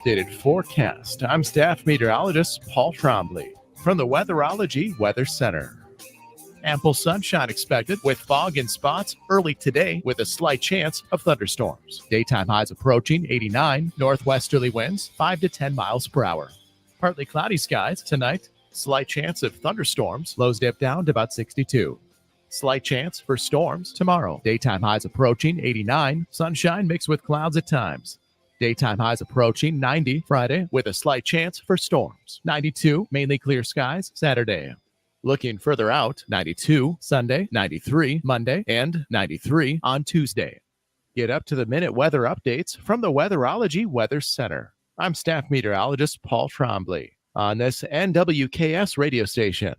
Updated forecast. I'm staff meteorologist Paul Trombley from the Weatherology Weather Center. Ample sunshine expected with fog in spots early today with a slight chance of thunderstorms. Daytime highs approaching 89, northwesterly winds 5 to 10 miles per hour. Partly cloudy skies tonight, slight chance of thunderstorms, lows dip down to about 62. Slight chance for storms tomorrow. Daytime highs approaching 89, sunshine mixed with clouds at times. Daytime highs approaching 90 Friday with a slight chance for storms. 92, mainly clear skies Saturday. Looking further out, 92 Sunday, 93 Monday, and 93 on Tuesday. Get up to the minute weather updates from the Weatherology Weather Center. I'm staff meteorologist Paul Trombley on this NWKS radio station.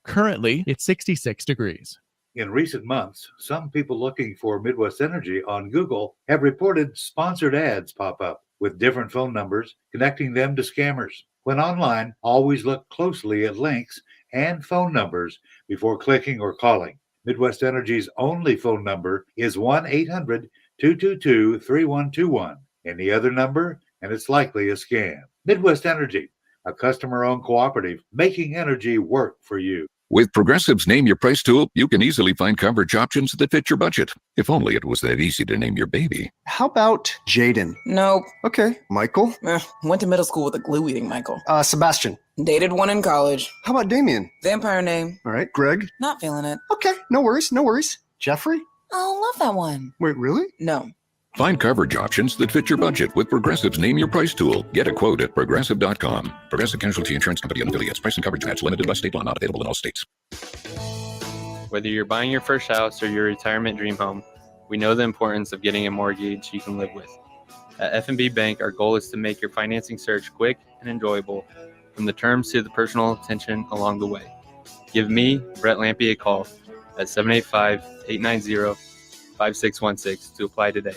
Currently, it's 66 degrees. In recent months, some people looking for Midwest Energy on Google have reported sponsored ads pop up with different phone numbers, connecting them to scammers. When online, always look closely at links and phone numbers before clicking or calling. Midwest Energy's only phone number is 1-800-222-3121. Any other number, and it's likely a scam. Midwest Energy, a customer-owned cooperative, making energy work for you. With Progressive's Name Your Price tool, you can easily find coverage options that fit your budget. If only it was that easy to name your baby. How about Jaden? Nope. Okay. Michael? Went to middle school with a glue-eating Michael. Sebastian? Dated one in college. How about Damien? Vampire name. All right. Greg? Not feeling it. Okay. No worries. Jeffrey? Oh, love that one. Wait, really? No. Find coverage options that fit your budget with Progressive's Name Your Price tool. Get a quote at Progressive.com. Progressive Casualty Insurance Company and affiliates. Price and coverage match limited by state law. Not available in all states. Whether you're buying your first house or your retirement dream home, we know the importance of getting a mortgage you can live with. At F&B Bank, our goal is to make your financing search quick and enjoyable, from the terms to the personal attention along the way. Give me, Brett Lampy, a call at 785-890-5616 to apply today.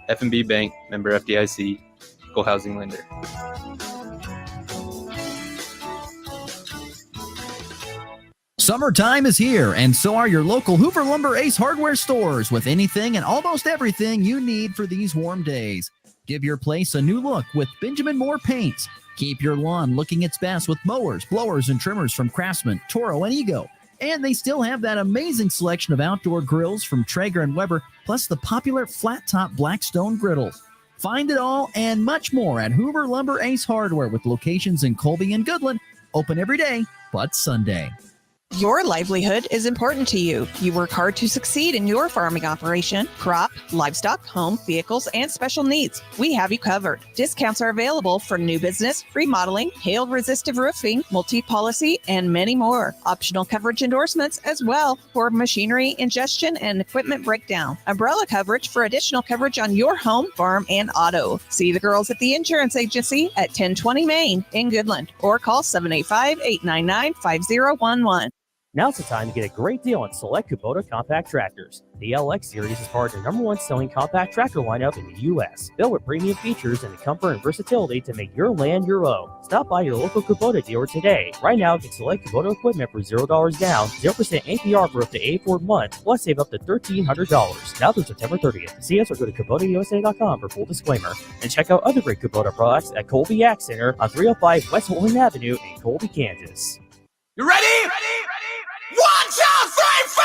F&B Bank, member FDIC, equal housing lender. Summertime is here, and so are your local Hoover Lumber Ace Hardware stores with anything and almost everything you need for these warm days. Give your place a new look with Benjamin Moore paints. Keep your lawn looking its best with mowers, blowers, and trimmers from Craftsman, Toro, and Ego. And they still have that amazing selection of outdoor grills from Traeger and Weber, plus the popular flat-top Blackstone griddle. Find it all and much more at Hoover Lumber Ace Hardware with locations in Colby and Goodland, open every day but Sunday. Your livelihood is important to you. You work hard to succeed in your farming operation, crop, livestock, home, vehicles, and special needs. We have you covered. Discounts are available for new business, remodeling, hail-resistive roofing, multi-policy, and many more. Optional coverage endorsements as well for machinery, ingestion, and equipment breakdown. Umbrella coverage for additional coverage on your home, farm, and auto. See the girls at the insurance agency at 1020 Main in Goodland or call 785-899-5011. Now's the time to get a great deal on select Kubota compact tractors. The LX series is part of the #1 selling compact tractor lineup in the U.S. Built with premium features and the comfort and versatility to make your land your own. Stop by your local Kubota dealer today. Right now, get select Kubota equipment for $0 down, 0% APR for up to 84 months, plus save up to $1,300. Now through September 30th. See us or go to KubotaUSA.com for full disclaimer. And check out other great Kubota products at Colby Ag Center on 305 West Holden Avenue in Colby, Kansas. You ready? 1, 2, 3, 4!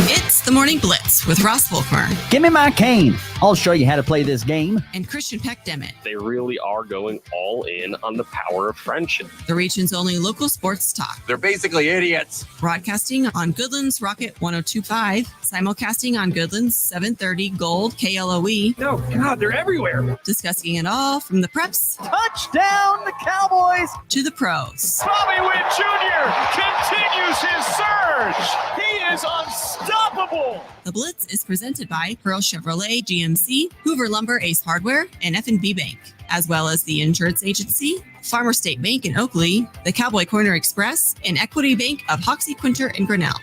It's the Morning Blitz with Ross Volkmer. Give me my cane. I'll show you how to play this game. And Christian Peck-Dimit. They really are going all in on the power of friendship. The region's only local sports talk. They're basically idiots. Broadcasting on Goodland's Rocket 102.5, simulcasting on Goodland's 730 Gold KLOE. No, God, they're everywhere. Discussing it all from the preps. Touchdown, the Cowboys! To the pros. Bobby Witt Jr. continues his surge. He is unstoppable. The Blitz is presented by Pearl Chevrolet GMC, Hoover Lumber Ace Hardware, and F&B Bank, as well as the Insurance Agency, Farmer State Bank in Oakley, the Cowboy Corner Express, and Equity Bank of Hoxie, Quinter, and Grinnell.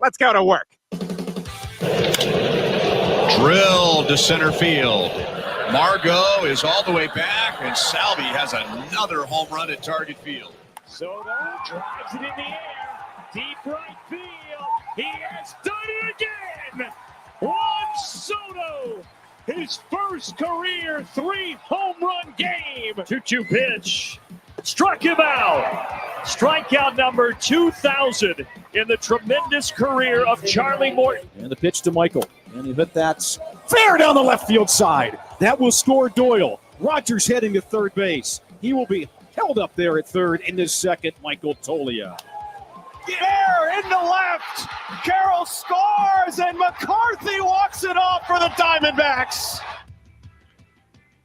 Let's go to work. Drilled to center field. Margot is all the way back, and Salvi has another home run at target field. Soto drives it in the air. Deep right field. He has done it again. Juan Soto his first career 3-home run game. 2-2 pitch. Struck him out. Strikeout number 2,000 in the tremendous career of Charlie Morton. And the pitch to Michael. And he hit that fair down the left field side. That will score Doyle. Rogers heading to third base. He will be held up there at third in the second, Michael Tolia. Air in the left. Carroll scores, and McCarthy walks it off for the Diamondbacks.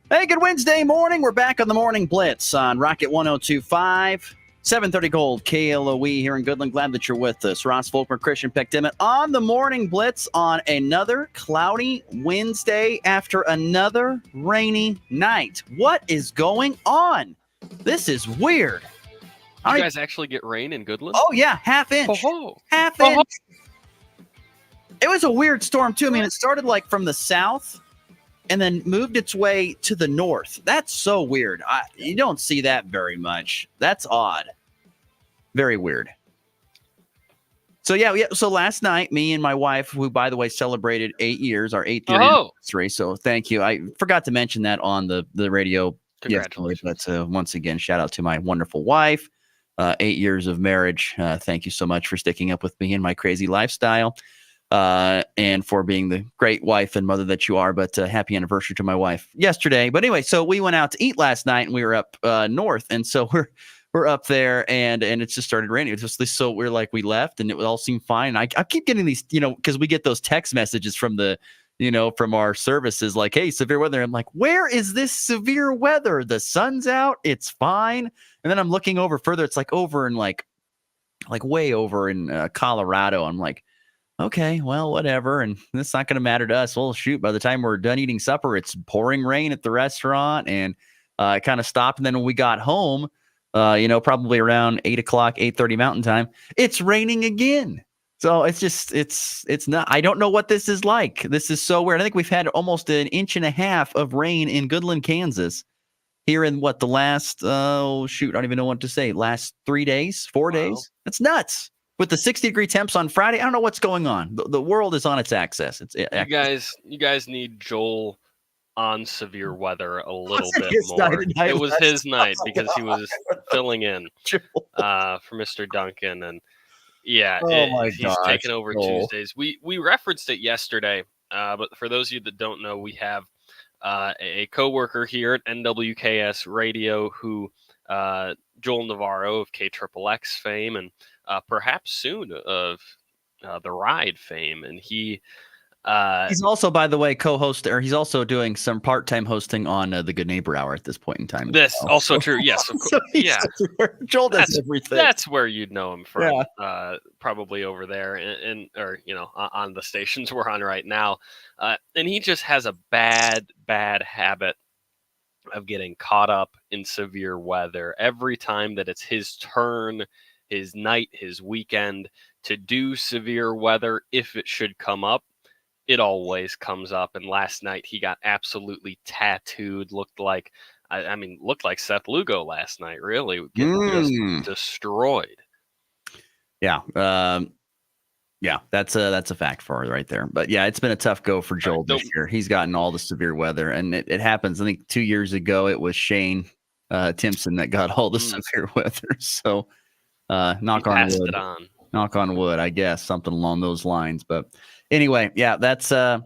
Hey, good Wednesday morning. We're back on the Morning Blitz on Rocket 102.5, 730 Gold, KLOE here in Goodland. Glad that you're with us. Ross Volkmer, Christian Peck-Dimit on the Morning Blitz on another cloudy Wednesday after another rainy night. What is going on? This is weird. You guys actually get rain in Goodland? Oh, yeah, half inch. Half inch. It was a weird storm, too. I mean, it started like from the south and then moved its way to the north. That's so weird. You don't see that very much. That's odd. Very weird. So, yeah. So last night, me and my wife, who, by the way, celebrated 8 years, our 8th year anniversary. So thank you. I forgot to mention that on the radio yesterday. But once again, shout out to my wonderful wife. 8 years of marriage. Thank you so much for sticking up with me in my crazy lifestyle. And for being the great wife and mother that you are, but happy anniversary to my wife yesterday. But anyway, so we went out to eat last night and we were up north. And so we're up there and it just started raining. It was just so we're like, we left and it all seemed fine. I keep getting these, because we get those text messages from from our services like, hey, severe weather. I'm like, where is this severe weather? The sun's out. It's fine. And then I'm looking over further. It's like over in like way over in Colorado. I'm like, okay, well, whatever. And it's not going to matter to us. Well, shoot, by the time we're done eating supper, it's pouring rain at the restaurant. And it kind of stopped. And then when we got home, probably around 8 o'clock, 8:30 Mountain Time, it's raining again. So it's just, it's not, I don't know what this is like. This is so weird. I think we've had almost 1.5 inches of rain in Goodland, Kansas here in the last, I don't even know what to say. Last 3 days, 4 days. That's nuts. With the 60-degree temps on Friday, I don't know what's going on. The world is on its axis. You guys need Joel on severe weather a little bit more. It was his night because he was filling in for Mr. Duncan, and he's taken over Tuesdays. We referenced it yesterday, but for those of you that don't know, we have a coworker here at NWKS Radio who Joel Navarro of KXXX fame and perhaps soon of the Ride fame, and he's also, by the way, co-host, or he's also doing some part-time hosting on the Good Neighbor Hour at this point in time. That's also true. Yes, of course. Joel does everything. That's where you'd know him from. Probably over there, on the stations we're on right now. And he just has a bad habit of getting caught up in severe weather every time that it's his turn, his night, his weekend to do severe weather. If it should come up, it always comes up. And last night he got absolutely tattooed. Looked like Seth Lugo last night. Really getting just destroyed. Yeah. That's a fact for her right there. But yeah, it's been a tough go for Joel this year. He's gotten all the severe weather, and it happens. I think 2 years ago it was Shane Timpson that got all the severe weather. So knock on wood, I guess, something along those lines. But anyway, yeah, that's kind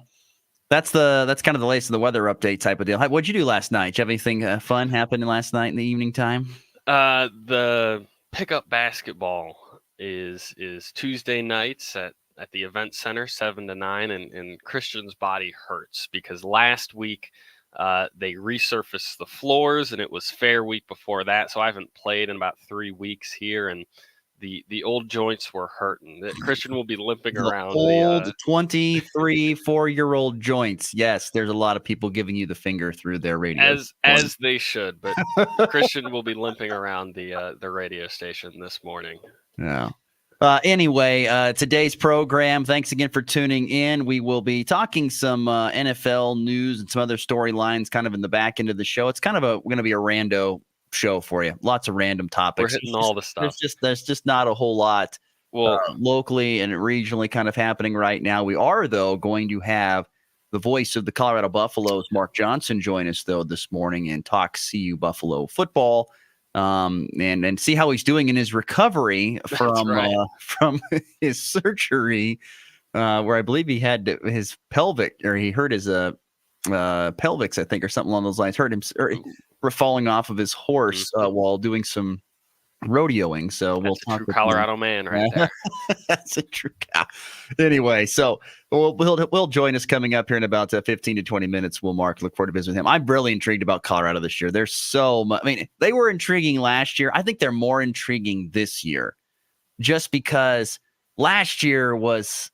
of the latest of the weather update type of deal. What'd you do last night? Did you have anything fun happening last night in the evening time? The pickup basketball is Tuesday nights at the event center, 7 to 9, and Christian's body hurts because last week they resurfaced the floors and it was fair week before that, so I haven't played in about 3 weeks here, and the old joints were hurting. Christian will be limping around. Old 23, 4-year-old joints. Yes, there's a lot of people giving you the finger through their radio. As they should, but Christian will be limping around the radio station this morning. Yeah. Anyway, today's program, thanks again for tuning in. We will be talking some NFL news and some other storylines kind of in the back end of the show. It's kind of going to be a rando show for you. Lots of random topics. We're hitting all the stuff. There's just not a whole lot locally and regionally kind of happening right now. We are, though, going to have the voice of the Colorado Buffaloes, Mark Johnson, join us, though, this morning and talk CU Buffalo football and see how he's doing in his recovery from his surgery, where I believe he had his pelvic, or he hurt his pelvics, I think, or something along those lines. Hurt him falling off of his horse while doing some rodeoing. So we'll talk true with Colorado man right there. That's a true cow. Anyway, so we'll join us coming up here in about 15 to 20 minutes. We'll look forward to visiting with him. I'm really intrigued about Colorado this year. There's so much. I mean, they were intriguing last year. I think they're more intriguing this year, just because last year was,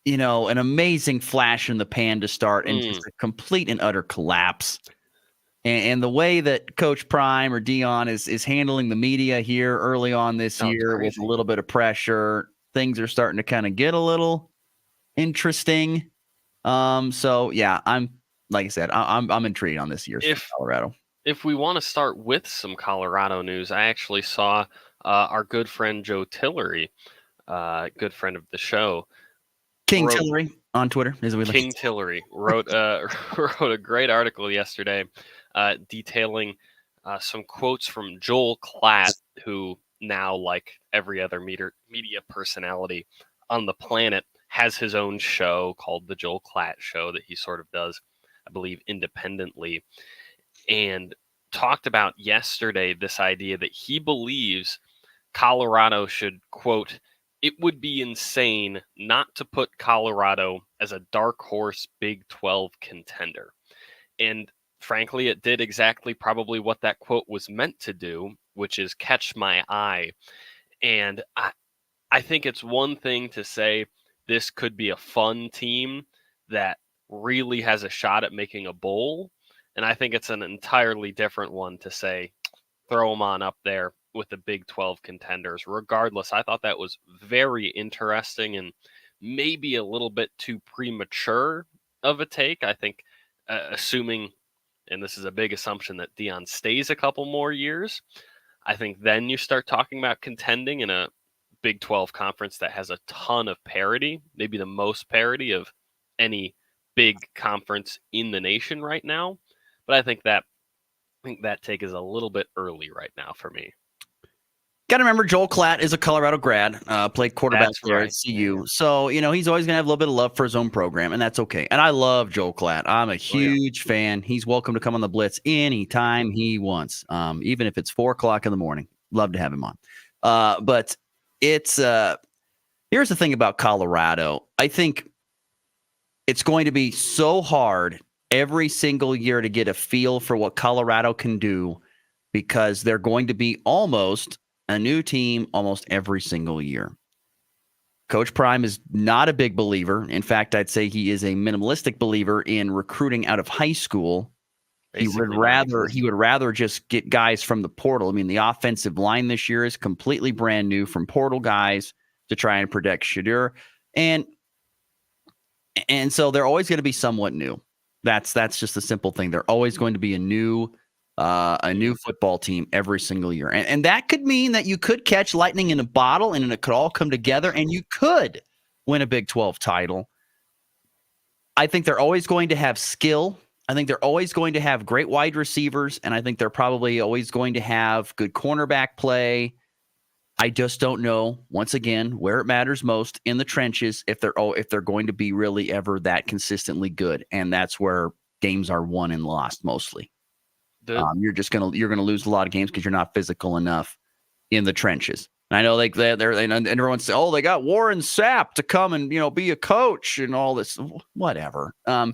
an amazing flash in the pan to start and just a complete and utter collapse. And the way that Coach Prime or Dion is handling the media here early on this year with a little bit of pressure, things are starting to kind of get a little interesting. So yeah, I'm intrigued on this year's Colorado. If we want to start with some Colorado news, I actually saw our good friend Joe Tillery, good friend of the show, King Tillery on Twitter. King Tillery wrote a great article yesterday. Detailing some quotes from Joel Klatt, who now, like every other media personality on the planet, has his own show called The Joel Klatt Show that he sort of does, I believe, independently, and talked about yesterday this idea that he believes Colorado should, quote, "It would be insane not to put Colorado as a dark horse Big 12 contender." And frankly, it did exactly probably what that quote was meant to do, which is catch my eye. And I think it's one thing to say this could be a fun team that really has a shot at making a bowl. And I think it's an entirely different one to say, throw them on up there with the Big 12 contenders. Regardless, I thought that was very interesting and maybe a little bit too premature of a take. I think assuming, and this is a big assumption, that Dion stays a couple more years, I think then you start talking about contending in a Big 12 conference that has a ton of parity, maybe the most parity of any big conference in the nation right now. But I think that take is a little bit early right now for me. Got to remember, Joel Klatt is a Colorado grad, played quarterback there at CU. So, he's always going to have a little bit of love for his own program, and that's okay. And I love Joel Klatt. I'm a huge fan. He's welcome to come on the Blitz anytime he wants, even if it's 4 o'clock in the morning. Love to have him on. But it's here's the thing about Colorado. I think it's going to be so hard every single year to get a feel for what Colorado can do, because they're going to be almost a new team almost every single year. Coach Prime is not a big believer. In fact, I'd say he is a minimalistic believer in recruiting out of high school. He would rather just get guys from the portal. I mean, the offensive line this year is completely brand new from portal guys to try and protect Shadur. And so they're always going to be somewhat new. That's just a simple thing. They're always going to be a new football team every single year. And that could mean that you could catch lightning in a bottle and it could all come together and you could win a Big 12 title. I think they're always going to have skill. I think they're always going to have great wide receivers. And I think they're probably always going to have good cornerback play. I just don't know, once again, where it matters most in the trenches, if they're going to be really ever that consistently good. And that's where games are won and lost mostly. You're gonna lose a lot of games because you're not physical enough in the trenches. And I know and everyone say, oh, they got Warren Sapp to come and be a coach and all this, whatever. That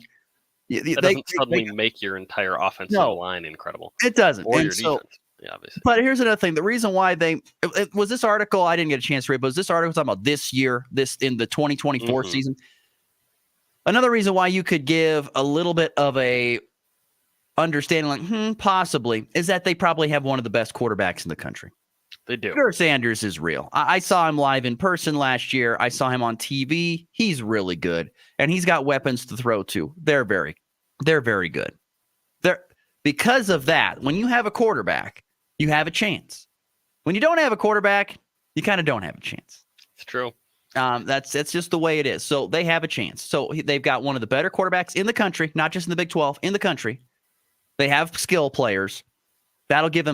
doesn't suddenly make your entire offensive line incredible. It doesn't. Or your defense. Yeah, obviously. But here's another thing. The reason why it was this article, I didn't get a chance to read, but was this article talking about this year, in the 2024 season? Another reason why you could give a little bit of a understanding, possibly, is that they probably have one of the best quarterbacks in the country. They do. Sure, Sanders is real. I saw him live in person last year. I saw him on TV. He's really good, and he's got weapons to throw to. They're very good. Because of that, when you have a quarterback, you have a chance. When you don't have a quarterback, you kind of don't have a chance. It's true. That's just the way it is. So they have a chance. So they've got one of the better quarterbacks in the country, not just in the Big 12, in the country. They have skill players. That'll give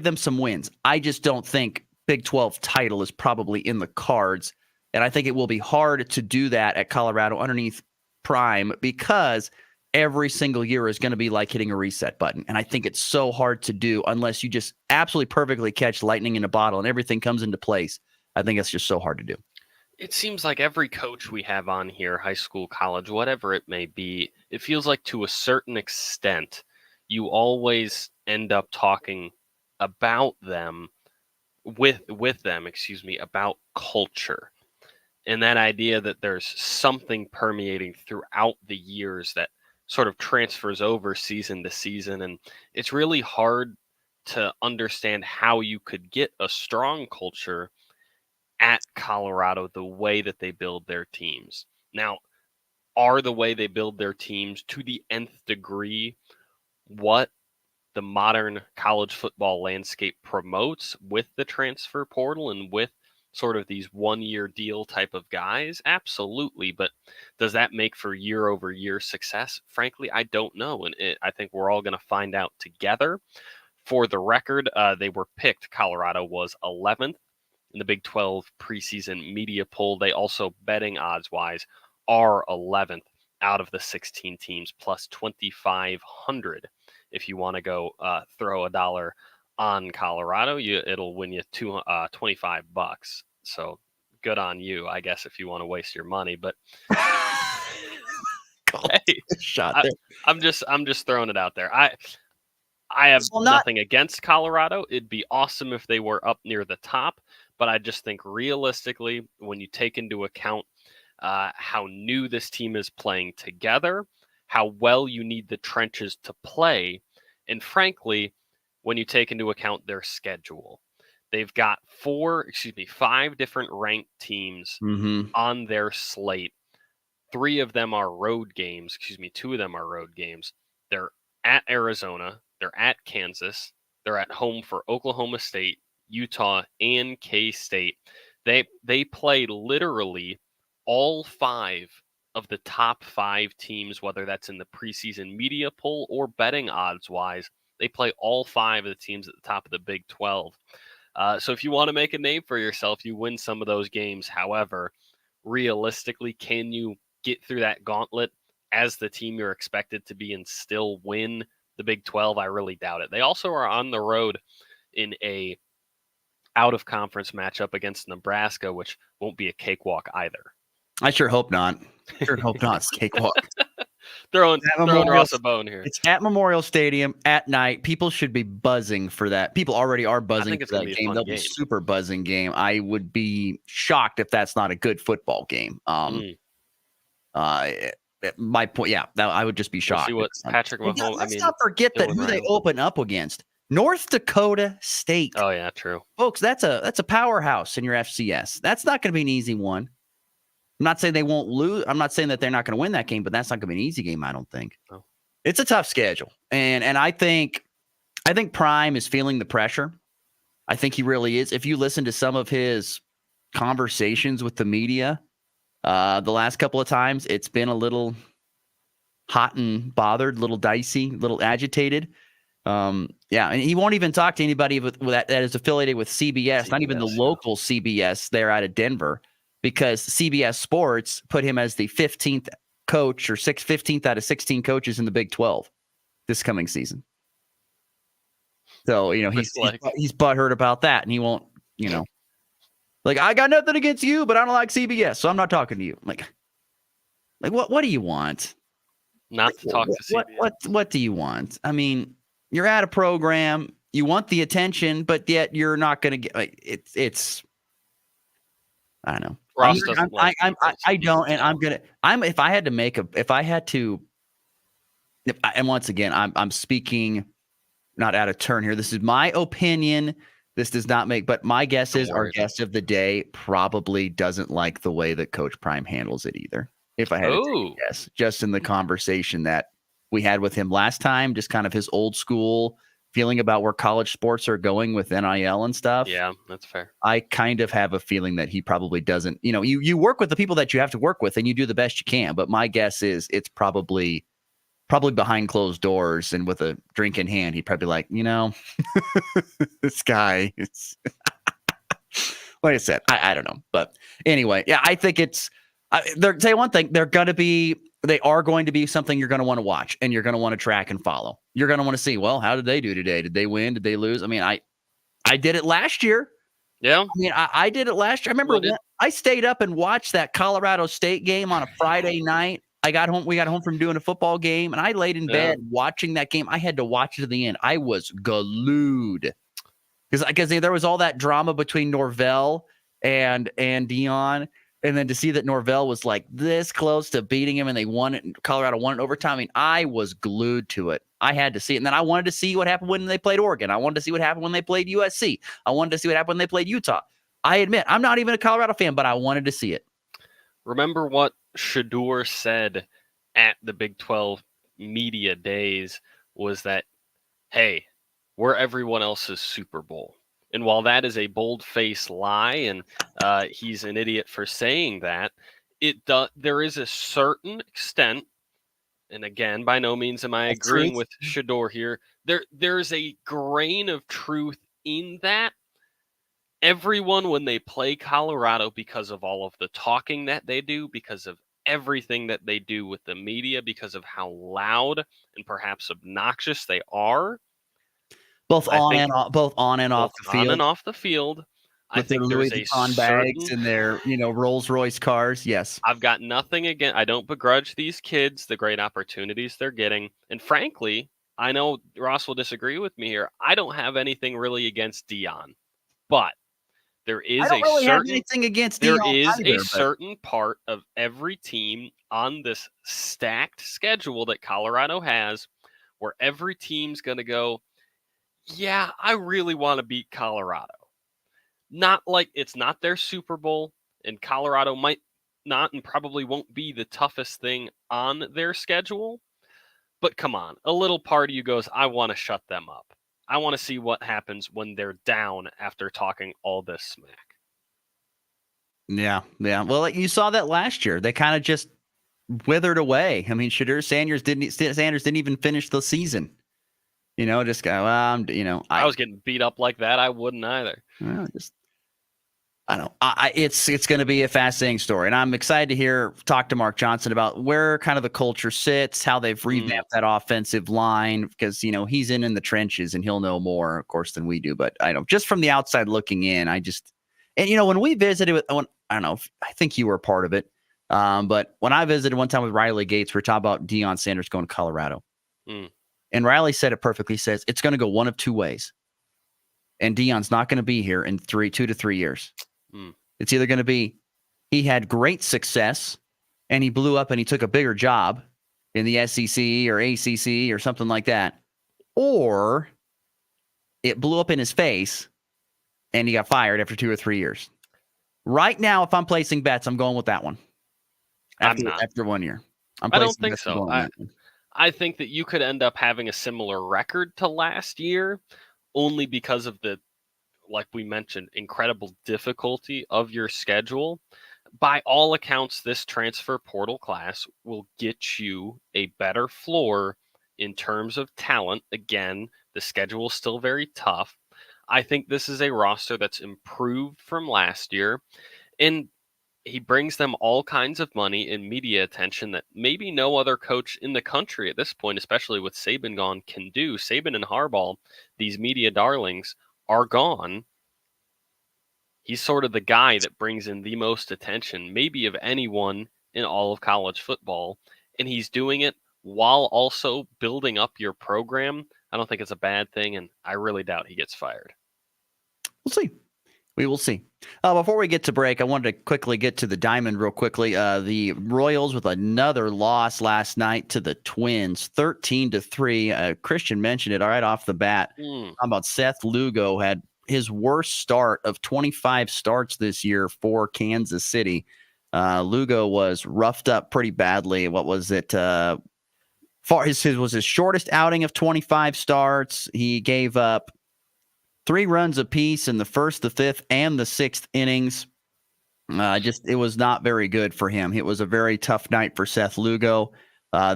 them some wins. I just don't think Big 12 title is probably in the cards. And I think it will be hard to do that at Colorado underneath Prime because every single year is going to be like hitting a reset button. And I think it's so hard to do unless you just absolutely perfectly catch lightning in a bottle and everything comes into place. I think it's just so hard to do. It seems like every coach we have on here, high school, college, whatever it may be, it feels like to a certain extent, you always end up talking about them with them, about culture. And that idea that there's something permeating throughout the years that sort of transfers over season to season. And it's really hard to understand how you could get a strong culture at Colorado the way that they build their teams. Now, are the way they build their teams to the nth degree what the modern college football landscape promotes with the transfer portal and with sort of these one-year deal type of guys? Absolutely. But does that make for year-over-year success? Frankly, I don't know. And I think we're all going to find out together. For the record, they were picked. Colorado was 11th in the Big 12 preseason media poll. They also, betting odds-wise, are 11th out of the 16 teams, plus 2,500. If you want to go throw $1 on Colorado, it'll win you $25. So good on you, I guess, if you want to waste your money. But hey, shot there. I'm just throwing it out there. I have nothing against Colorado. It'd be awesome if they were up near the top, but I just think realistically, when you take into account how new this team is playing together, how well you need the trenches to play, and frankly, when you take into account their schedule. They've got 5 different ranked teams on their slate. 3 of them are road games. 2 of them are road games. They're at Arizona. They're at Kansas. They're at home for Oklahoma State, Utah, and K-State. They play literally all 5 of the top 5 teams, whether that's in the preseason media poll or betting odds-wise. They play all 5 of the teams at the top of the Big 12. So if you want to make a name for yourself, you win some of those games. However, realistically, can you get through that gauntlet as the team you're expected to be and still win the Big 12? I really doubt it. They also are on the road in a out-of-conference matchup against Nebraska, which won't be a cakewalk either. I sure hope not. Sure hope not. It's cakewalk. throwing Russ a bone here. It's at Memorial Stadium at night. People should be buzzing for that. People already are buzzing for that game. They'll be super buzzing game. I would be shocked if that's not a good football game. My point, yeah, I would just be shocked. We'll see what Patrick Mahomes. Let's not forget that who they open up against. North Dakota State. Oh yeah, true, folks. That's a powerhouse in your FCS. That's not going to be an easy one. I'm not saying they won't lose. I'm not saying that they're not going to win that game, but that's not going to be an easy game. I don't think. No. It's a tough schedule, and I think Prime is feeling the pressure. I think he really is. If you listen to some of his conversations with the media, the last couple of times, it's been a little hot and bothered, a little dicey, a little agitated. And he won't even talk to anybody that is affiliated with CBS, not even the local CBS there out of Denver, because CBS Sports put him as the 15th coach or 15th out of 16 coaches in the Big 12 this coming season. So, he's butthurt about that, and he won't, like, I got nothing against you, but I don't like CBS, so I'm not talking to you. Like what do you want? Not to talk to CBS. What do you want? I mean, you're at a program, you want the attention, but yet you're not going to get it's. I don't know. Ross I don't, and and once again, I'm speaking not out of turn here. This is my opinion. This does not make, but my guess is our guest of the day probably doesn't like the way that Coach Prime handles it either. If I had to take a guess, just in the conversation that we had with him last time, just kind of his old school feeling about where college sports are going with NIL and stuff. Yeah, that's fair. I kind of have a feeling that he probably doesn't. You work with the people that you have to work with, and you do the best you can. But my guess is it's probably behind closed doors and with a drink in hand. He'd probably be like, this guy. It's like I said, I don't know, but anyway, yeah, I think it's. Tell you one thing, they are going to be something you're going to want to watch, and you're going to want to track and follow. You're going to want to see, well, how did they do today? Did they win? Did they lose? I mean, I did it last year. Yeah. I mean, I did it last year. I remember I stayed up and watched that Colorado State game on a Friday night. We got home from doing a football game, and I laid in bed watching that game. I had to watch it to the end. I was glued because there was all that drama between Norvell and Dion. And then to see that Norvell was like this close to beating him and they won it, and Colorado won it in overtime. I mean, I was glued to it. I had to see it. And then I wanted to see what happened when they played Oregon. I wanted to see what happened when they played USC. I wanted to see what happened when they played Utah. I admit, I'm not even a Colorado fan, but I wanted to see it. Remember what Shedeur said at the Big 12 media days was that, hey, we're everyone else's Super Bowl. And while that is a bold-faced lie, and he's an idiot for saying that, there is a certain extent, and again, by no means am I agreeing with Shedeur here, there's a grain of truth in that. Everyone, when they play Colorado, because of all of the talking that they do, because of everything that they do with the media, because of how loud and perhaps obnoxious they are, both on and off the field. On and off the field. I think there's a certain bags and their, Rolls Royce cars. Yes. I've got nothing against. I don't begrudge these kids the great opportunities they're getting. And frankly, I know Ross will disagree with me here. I don't have anything really against Dion, but there is certain part of every team on this stacked schedule that Colorado has where every team's going to go, yeah, I really want to beat Colorado. Not like it's not their Super Bowl, and Colorado might not and probably won't be the toughest thing on their schedule. But come on, a little part of you goes, I want to shut them up. I want to see what happens when they're down after talking all this smack. Yeah. Well, you saw that last year. They kind of just withered away. I mean, Sanders didn't even finish the season. Just go, I was getting beat up like that. I wouldn't either. Well, I don't know. It's going to be a fascinating story, and I'm excited to talk to Mark Johnson about where kind of the culture sits, how they've revamped that offensive line, because he's in the trenches and he'll know more, of course, than we do. But I don't. Just from the outside looking in, when we visited I don't know. I think you were a part of it, but when I visited one time with Riley Gates, we were talking about Deion Sanders going to Colorado. And Riley said it perfectly. He says it's going to go one of two ways. And Deion's not going to be here in 2 to 3 years. It's either going to be he had great success and he blew up and he took a bigger job in the SEC or ACC or something like that, or it blew up in his face and he got fired after 2 or 3 years. Right now, if I'm placing bets, I'm going with that one. After 1 year. I don't think so. I think that you could end up having a similar record to last year only because of the, like we mentioned, incredible difficulty of your schedule. By all accounts, this transfer portal class will get you a better floor in terms of talent. Again, the schedule is still very tough. I think this is a roster that's improved from last year, and he brings them all kinds of money and media attention that maybe no other coach in the country at this point, especially with Saban gone, can do. Saban and Harbaugh, these media darlings, are gone. He's sort of the guy that brings in the most attention, maybe of anyone in all of college football, and he's doing it while also building up your program. I don't think it's a bad thing, and I really doubt he gets fired. We'll see. We will see. Before we get to break, I wanted to quickly get to the Diamond real quickly. The Royals with another loss last night to the Twins, 13-3. Christian mentioned it right off the bat. How about Seth Lugo had his worst start of 25 starts this year for Kansas City. Lugo was roughed up pretty badly. What was it? His was his shortest outing of 25 starts. He gave up 3 runs apiece in the first, the fifth, and the sixth innings. It was not very good for him. It was a very tough night for Seth Lugo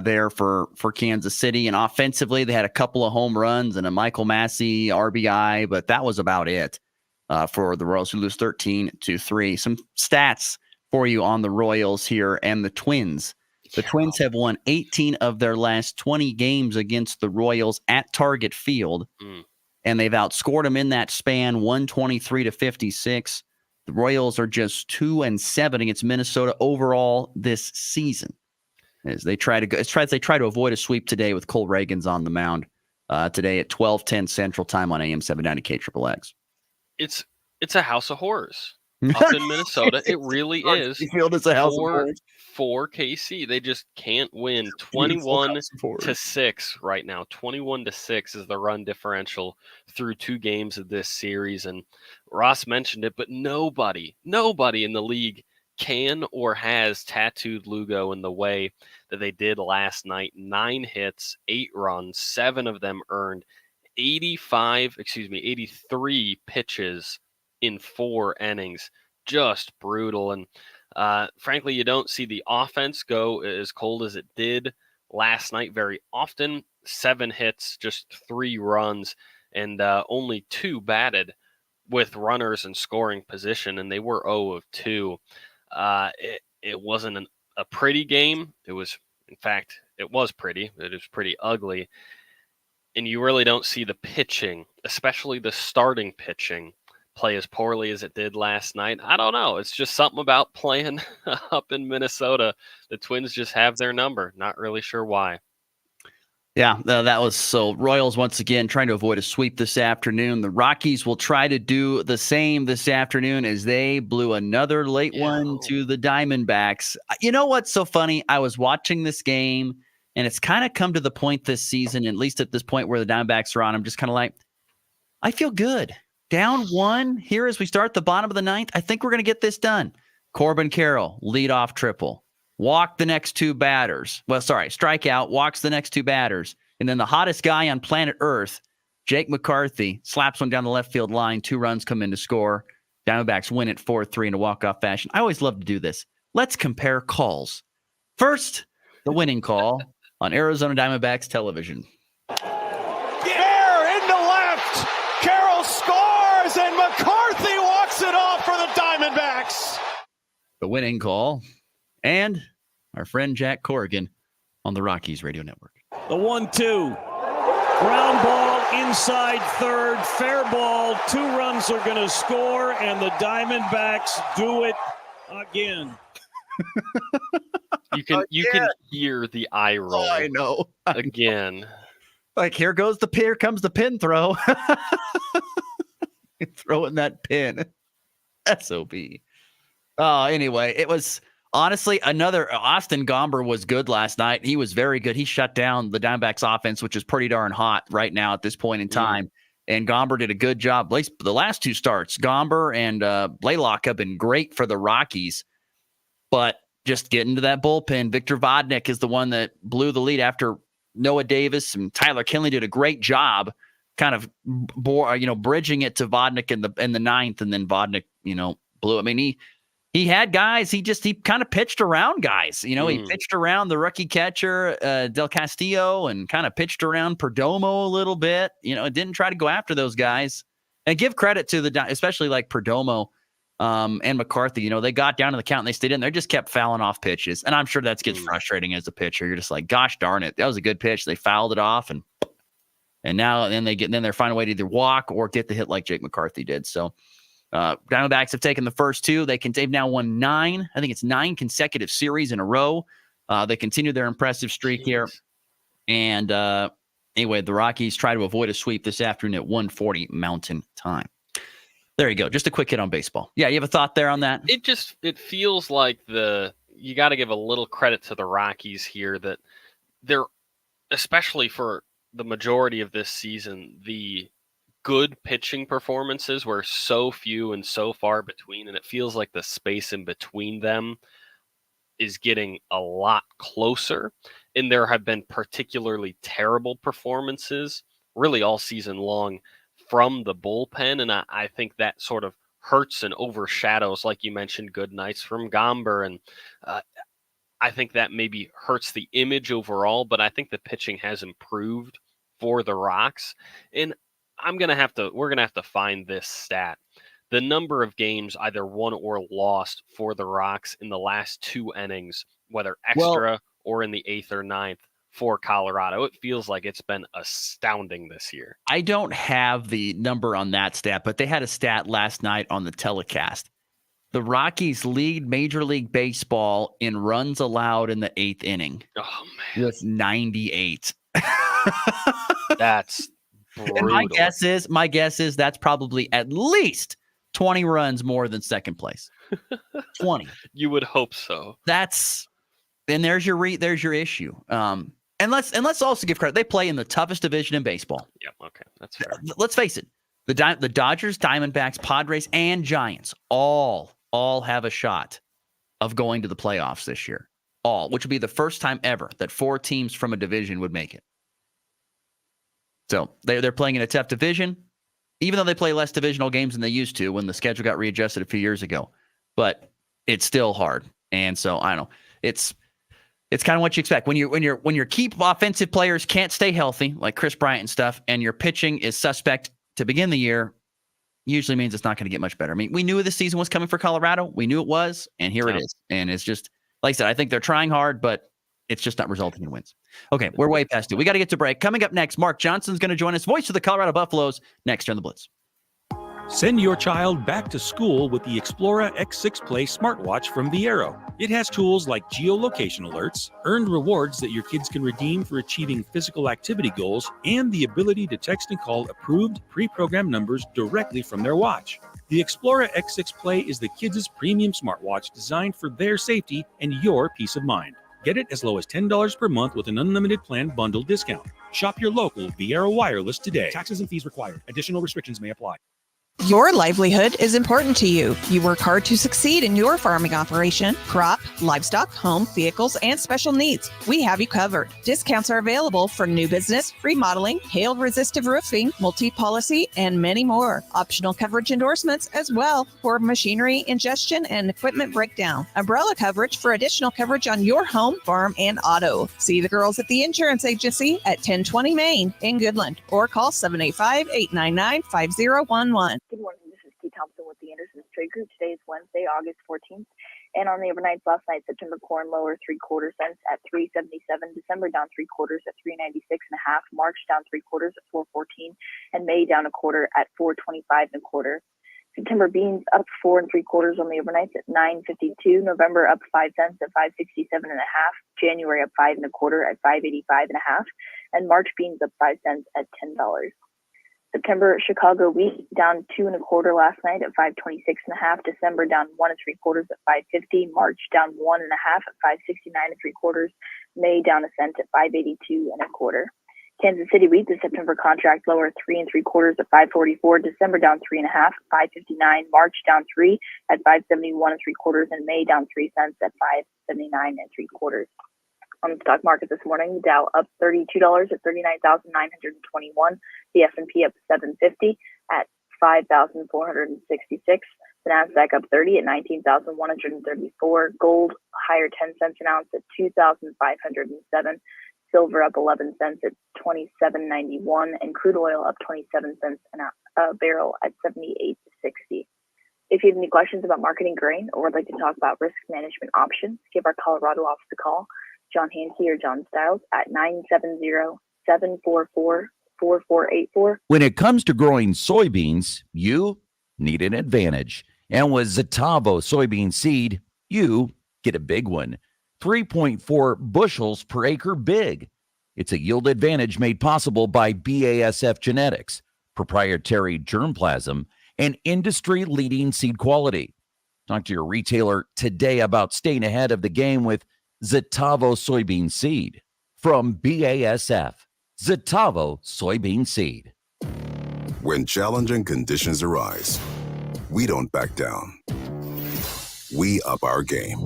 there for Kansas City. And offensively, they had a couple of home runs and a Michael Massey RBI, but that was about it for the Royals, who lose 13-3. Some stats for you on the Royals here and the Twins. The Twins have won 18 of their last 20 games against the Royals at Target Field, and they've outscored them in that span 123-56. The Royals are just 2-7 against Minnesota overall this season, as they try to avoid a sweep today with Cole Reagans on the mound today at 12:10 Central Time on AM 790 KXXX. It's a house of horrors up in Minnesota. It really is. Field is a house of horrors. For KC, they just can't win. 21-6 right now. 21-6 is the run differential through 2 games of this series. And Ross mentioned it, but nobody in the league can or has tattooed Lugo in the way that they did last night. 9 hits, 8 runs, 7 of them earned, 83 pitches in 4 innings. Just brutal. And frankly, you don't see the offense go as cold as it did last night very often. 7 hits, just 3 runs, and only 2 batted with runners in scoring position, and they were 0 of 2. It wasn't a pretty game. It was, in fact, it was pretty. It was pretty ugly. And you really don't see the pitching, especially the starting pitching, play as poorly as it did last night. I don't know. It's just something about playing up in Minnesota. The Twins just have their number. Not really sure why. Yeah, that was so. Royals once again trying to avoid a sweep this afternoon. The Rockies will try to do the same this afternoon as they blew another late one to the Diamondbacks. You know what's so funny? I was watching this game, and it's kind of come to the point this season, at least at this point where the Diamondbacks are on, I'm just kind of like, I feel good. Down 1 here as we start the bottom of the 9th. I think we're going to get this done. Corbin Carroll, leadoff triple. Walk the next 2 batters. Strikeout, walks the next 2 batters. And then the hottest guy on planet Earth, Jake McCarthy, slaps one down the left field line. 2 runs come in to score. Diamondbacks win it 4-3 in a walk-off fashion. I always love to do this. Let's compare calls. First, the winning call on Arizona Diamondbacks television. Air into left. Carroll scores, and McCarthy walks it off for the Diamondbacks. The winning call, and our friend Jack Corrigan on the Rockies radio network. The 1-2. Ground ball inside third. Fair ball. 2 runs are going to score, and the Diamondbacks do it again. You can hear the eye roll. Oh, I know. Again. Like, here comes the pin throw. Throwing that pin. SOB. Anyway, it was honestly another. Austin Gomber was good last night. He was very good. He shut down the Diamondbacks offense, which is pretty darn hot right now at this point in time. And Gomber did a good job. At least the last 2 starts, Gomber and Blaylock have been great for the Rockies. But just getting to that bullpen, Victor Vodnik is the one that blew the lead after Noah Davis and Tyler Kinley did a great job kind of bridging it to Vodnik in the 9th, and then Vodnik, blew. I mean, he had guys, he kind of pitched around guys. He pitched around the rookie catcher, Del Castillo, and kind of pitched around Perdomo a little bit. Didn't try to go after those guys. And give credit to especially like Perdomo and McCarthy. They got down to the count and they stayed in there, just kept fouling off pitches. And I'm sure that gets frustrating as a pitcher. You're just like, gosh darn it, that was a good pitch. They fouled it off, and then they're finding a way to either walk or get the hit like Jake McCarthy did. So Diamondbacks have taken the first 2. They've now won 9. I think it's 9 consecutive series in a row. They continue their impressive streak here. And anyway, the Rockies try to avoid a sweep this afternoon at 1:40 Mountain Time. There you go. Just a quick hit on baseball. Yeah, you have a thought there on that? It feels like you got to give a little credit to the Rockies here, that they're, especially for the majority of this season, the good pitching performances were so few and so far between, and it feels like the space in between them is getting a lot closer. and there have been particularly terrible performances really all season long from the bullpen. And I think that sort of hurts and overshadows, like you mentioned, good nights from Gomber. And I think that maybe hurts the image overall, but I think the pitching has improved for the Rocks. And we're going to have to find this stat. The number of games either won or lost for the Rocks in the last 2 innings, whether extra or in the 8th or 9th for Colorado. It feels like it's been astounding this year. I don't have the number on that stat, but they had a stat last night on the telecast. The Rockies lead Major League Baseball in runs allowed in the 8th inning. Oh, man. With 98. That's brutal. And my guess is that's probably at least 20 runs more than second place. 20. You would hope so. Then there's your issue. And let's also give credit. They play in the toughest division in baseball. Yep. Okay, that's fair. Let's face it. The Dodgers, Diamondbacks, Padres, and Giants all have a shot of going to the playoffs this year. Which would be the first time ever that 4 teams from a division would make it. So they're playing in a tough division, even though they play less divisional games than they used to when the schedule got readjusted a few years ago. But it's still hard. And so I don't know. It's kind of what you expect when your key offensive players can't stay healthy, like Chris Bryant and stuff, and your pitching is suspect to begin the year. Usually means it's not going to get much better. I mean, we knew this season was coming for Colorado. We knew it was, and here it is. And it's just, like I said, I think they're trying hard, but it's just not resulting in wins. Okay, we're way past it. We got to get to break. Coming up next, Mark Johnson's going to join us, voice of the Colorado Buffaloes, next here on the Blitz. Send your child back to school with the Explora X6 Play smartwatch from Viero. It has tools like geolocation alerts, earned rewards that your kids can redeem for achieving physical activity goals, and the ability to text and call approved, pre-programmed numbers directly from their watch. The Explora X6 Play is the kids' premium smartwatch designed for their safety and your peace of mind. Get it as low as $10 per month with an unlimited plan bundle discount. Shop your local Viero Wireless today. Taxes and fees required. Additional restrictions may apply. Your livelihood is important to you. You work hard to succeed in your farming operation, crop, livestock, home, vehicles, and special needs. We have you covered. Discounts are available for new business, remodeling, hail-resistive roofing, multi-policy, and many more. Optional coverage endorsements as well for machinery, ingestion, and equipment breakdown. Umbrella coverage for additional coverage on your home, farm, and auto. See the girls at the insurance agency at 1020 Main in Goodland or call 785-899-5011. Good morning. This is Kate Thompson with the Anderson's Trade Group. Today is Wednesday, August 14th. And on the overnights last night, September corn lower 3/4 cents at 3.77. December down 3/4 at 3.96.5. March down 3/4 at 4.14. And May down 1/4 at 4.25.25. September beans up 4 3/4 on the overnights at 9.52. November up 5 cents at 5.67.5. January up 5 1/4 at 5.85.5. And March beans up 5 cents at $10. September Chicago wheat down 2 1/4 last night at 5.26.5. December down 1 3/4 at 5.50. March down 1 1/2 at 5.69 3/4. May down a cent at 5.82 1/4. Kansas City wheat, the September contract lower 3 3/4 at 5.44. December down 3 1/2 at 5.59. March down 3 at 5.71 3/4, and May down 3 cents at 5.79 3/4. On the stock market this morning, the Dow up $32 at 39,921. The S&P up 750 at 5,466. The Nasdaq up 30 at 19,134. Gold higher 10 cents an ounce at 2,507. Silver up 11 cents at 27.91, and crude oil up 27 cents a barrel at 78.60. If you have any questions about marketing grain or would like to talk about risk management options, give our Colorado office a call. John Hansey or John Stiles at 970-744-4484. When it comes to growing soybeans, you need an advantage. And with Zetavo soybean seed, you get a big one. 3.4 bushels per acre big. It's a yield advantage made possible by BASF genetics, proprietary germplasm, and industry-leading seed quality. Talk to your retailer today about staying ahead of the game with Zetavo soybean seed from BASF. Zetavo soybean seed. When challenging conditions arise, we don't back down. We up our game.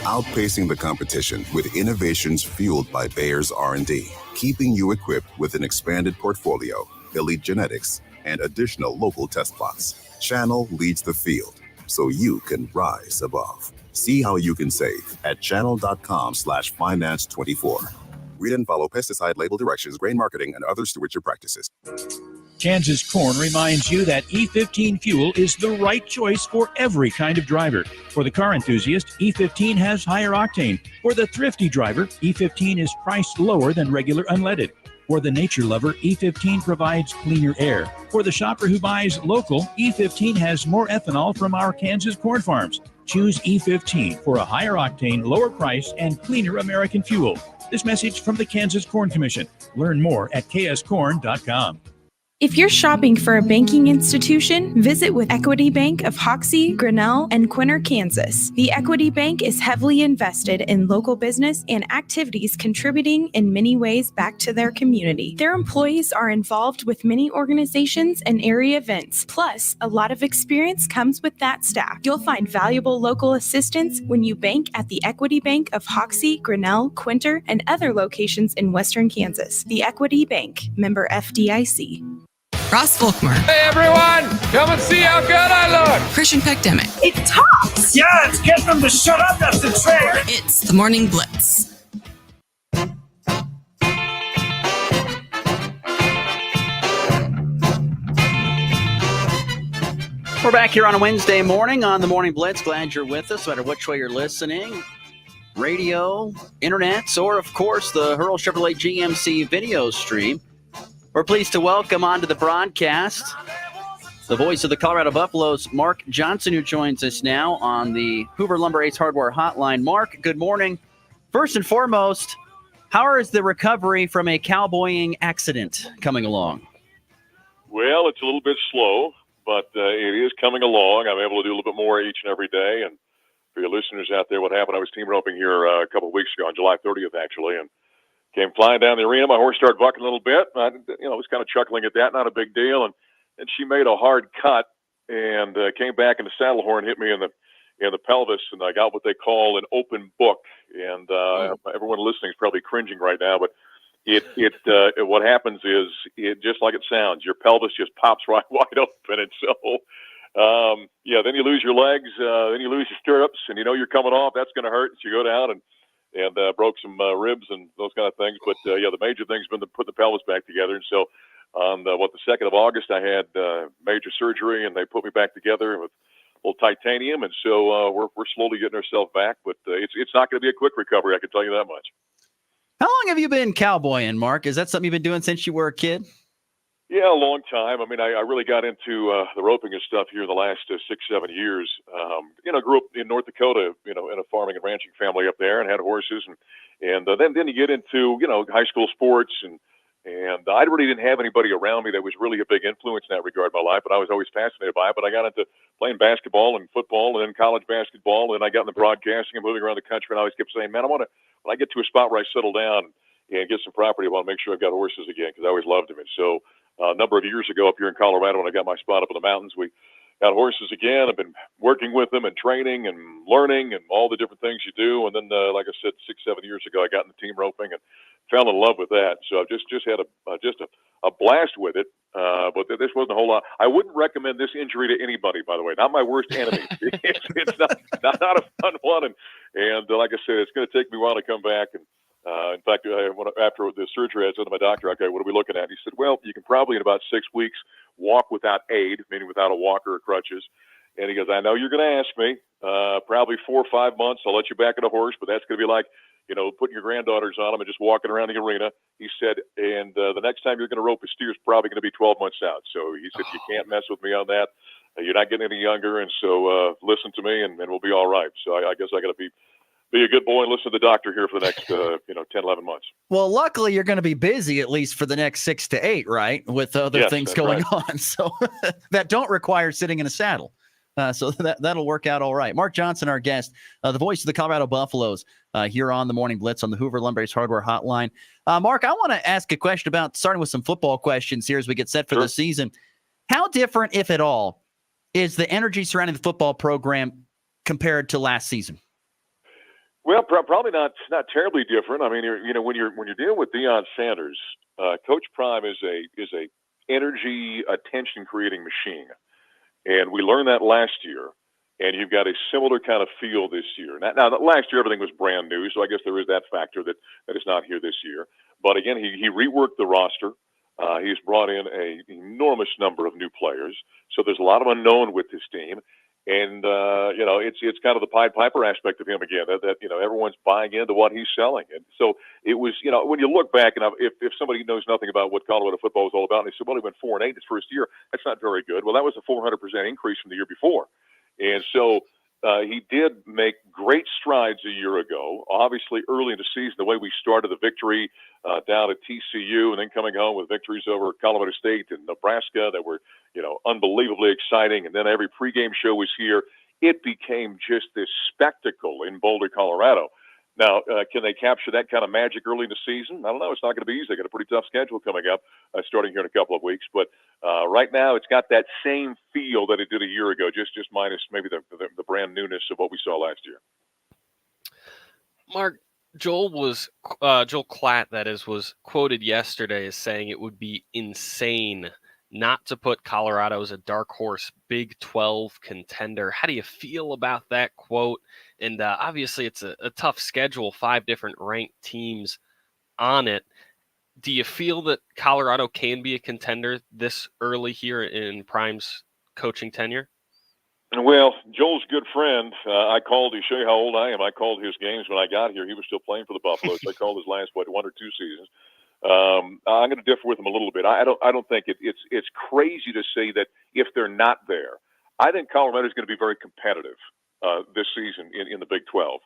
outpacing the competition with innovations fueled by Bayer's R&D, keeping you equipped with an expanded portfolio, elite genetics, and additional local test plots. Channel leads the field, so you can rise above. See how you can save at channel.com/finance24. Read and follow pesticide label directions, grain marketing, and other stewardship practices. Kansas Corn reminds you that E15 fuel is the right choice for every kind of driver. For the car enthusiast, E15 has higher octane. For the thrifty driver, E15 is priced lower than regular unleaded. For the nature lover, E15 provides cleaner air. For the shopper who buys local, E15 has more ethanol from our Kansas corn farms. Choose E15 for a higher octane, lower price, and cleaner American fuel. This message from the Kansas Corn Commission. Learn more at kscorn.com. If you're shopping for a banking institution, visit with Equity Bank of Hoxie, Grinnell, and Quinter, Kansas. The Equity Bank is heavily invested in local business and activities contributing in many ways back to their community. Their employees are involved with many organizations and area events. Plus, a lot of experience comes with that staff. You'll find valuable local assistance when you bank at the Equity Bank of Hoxie, Grinnell, Quinter, and other locations in Western Kansas. The Equity Bank, member FDIC. Ross Volkmer. Hey everyone, come and see how good I look. Christian Peck-Dimit. It talks. Yeah, it's get them to shut up. That's the trick. It's the Morning Blitz. We're back here on a Wednesday morning on the Morning Blitz. Glad you're with us, no matter which way you're listening. Radio, internet, or of course the Hurl Chevrolet GMC video stream. We're pleased to welcome onto the broadcast the voice of the Colorado Buffaloes, Mark Johnson, who joins us now on the Hoover Lumber Ace Hardware Hotline. Mark, good morning. First and foremost, how is the recovery from a cowboying accident coming along? Well, it's a little bit slow, but it is coming along. I'm able to do a little bit more each and every day. And for your listeners out there, what happened, I was team roping here a couple of weeks ago on July 30th, actually, and came flying down the arena. My horse started bucking a little bit. I was kind of chuckling at that, not a big deal. And she made a hard cut and came back, and the saddle horn hit me in the pelvis, and I got what they call an open book. And everyone listening is probably cringing right now, but what happens is it just like it sounds. Your pelvis just pops right wide open, and so then you lose your legs, then you lose your stirrups, and you're coming off. That's going to hurt. So you go down and broke some ribs and those kind of things. But, the major thing's been to put the pelvis back together. And so on the 2nd of August, I had major surgery, and they put me back together with a little titanium. And so we're slowly getting ourselves back. But it's not going to be a quick recovery, I can tell you that much. How long have you been cowboying, Mark? Is that something you've been doing since you were a kid? Yeah, a long time. I mean, I really got into the roping and stuff here in the last 6-7 years. Grew up in North Dakota, in a farming and ranching family up there, and had horses, and then you get into high school sports, and I really didn't have anybody around me that was really a big influence in that regard in my life, but I was always fascinated by it. But I got into playing basketball and football, and then college basketball, and then I got into broadcasting and moving around the country, and I always kept saying, man, when I get to a spot where I settle down and get some property, I want to make sure I've got horses again, because I always loved them. And so a number of years ago up here in Colorado, when I got my spot up in the mountains, we got horses again. I've been working with them and training and learning and all the different things you do. And then, like I said, 6-7 years ago, I got into team roping and fell in love with that. So I've just had a blast with it. But this wasn't a whole lot. I wouldn't recommend this injury to anybody, by the way. Not my worst enemy. It's not a fun one. And like I said, it's going to take me a while to come back. And in fact, after the surgery, I said to my doctor, okay, what are we looking at? He said, well, you can probably in about 6 weeks walk without aid, meaning without a walker or crutches. And he goes, I know you're going to ask me, probably 4 or 5 months. I'll let you back on a horse, but that's going to be like, putting your granddaughters on them and just walking around the arena. He said, and the next time you're going to rope a steer is probably going to be 12 months out. So he said, you can't mess with me on that. You're not getting any younger. And so listen to me and we'll be all right. So I guess I got to be a good boy and listen to the doctor here for the next 10, 11 months. Well, luckily you're going to be busy at least for the next 6 to 8, right? With other things going on. So that don't require sitting in a saddle. So that'll work out all right. Mark Johnson, our guest, the voice of the Colorado Buffaloes here on the Morning Blitz on the Hoover Lumber Ace Hardware Hotline. Mark, I want to ask a question about starting with some football questions here as we get set for the season. How different, if at all, is the energy surrounding the football program compared to last season? Well, probably not terribly different. I mean, when you're dealing with Deion Sanders, Coach Prime is a energy attention creating machine, and we learned that last year. And you've got a similar kind of feel this year. Now last year everything was brand new, so I guess there is that factor that is not here this year. But again, he reworked the roster. He's brought in an enormous number of new players, so there's a lot of unknown with this team. And it's kind of the Pied Piper aspect of him again. That everyone's buying into what he's selling. And so it was, when you look back, and if somebody knows nothing about what Colorado football is all about, and they said, well, he went 4-8 his first year. That's not very good. Well, that was a 400% increase from the year before. And so he did make great strides a year ago. Obviously, early in the season, the way we started the victory down at TCU and then coming home with victories over Colorado State and Nebraska that were, unbelievably exciting. And then every pregame show was here. It became just this spectacle in Boulder, Colorado. Now, can they capture that kind of magic early in the season? I don't know. It's not going to be easy. They got a pretty tough schedule coming up, starting here in a couple of weeks. But right now, it's got that same feel that it did a year ago, just minus maybe the brand newness of what we saw last year. Mark, Joel Klatt, that is, was quoted yesterday as saying it would be insane not to put Colorado as a dark horse Big 12 contender. How do you feel about that quote? And obviously it's a tough schedule, 5 different ranked teams on it. Do you feel that Colorado can be a contender this early here in Prime's coaching tenure? Well, Joel's a good friend. I called, to show you how old I am, I called his games when I got here. He was still playing for the Buffaloes. I called his last, 1 or 2 seasons. I'm going to differ with him a little bit. I don't think it's crazy to say that if they're not there. I think Colorado is going to be very competitive this season in the Big 12.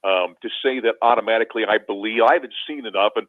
To say that automatically, I believe I haven't seen enough, and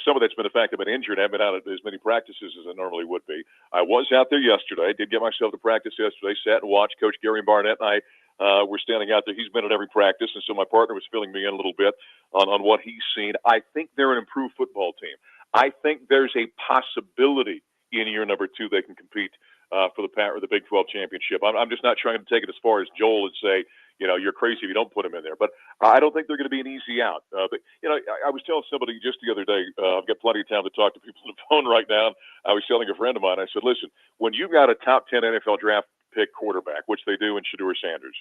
some of that's been the fact I've been injured. I haven't been out at as many practices as I normally would be. I was out there yesterday. I did get myself to practice yesterday. Sat and watched. Coach Gary Barnett and I were standing out there. He's been at every practice, and so my partner was filling me in a little bit on what he's seen. I think they're an improved football team. I think there's a possibility in year number 2 they can compete for the Big 12 championship. I'm just not trying to take it as far as Joel and say, you're crazy if you don't put them in there. But I don't think they're going to be an easy out. But I was telling somebody just the other day, I've got plenty of time to talk to people on the phone right now. I was telling a friend of mine, I said, listen, when you got a top 10 NFL draft pick quarterback, which they do in Shedeur Sanders,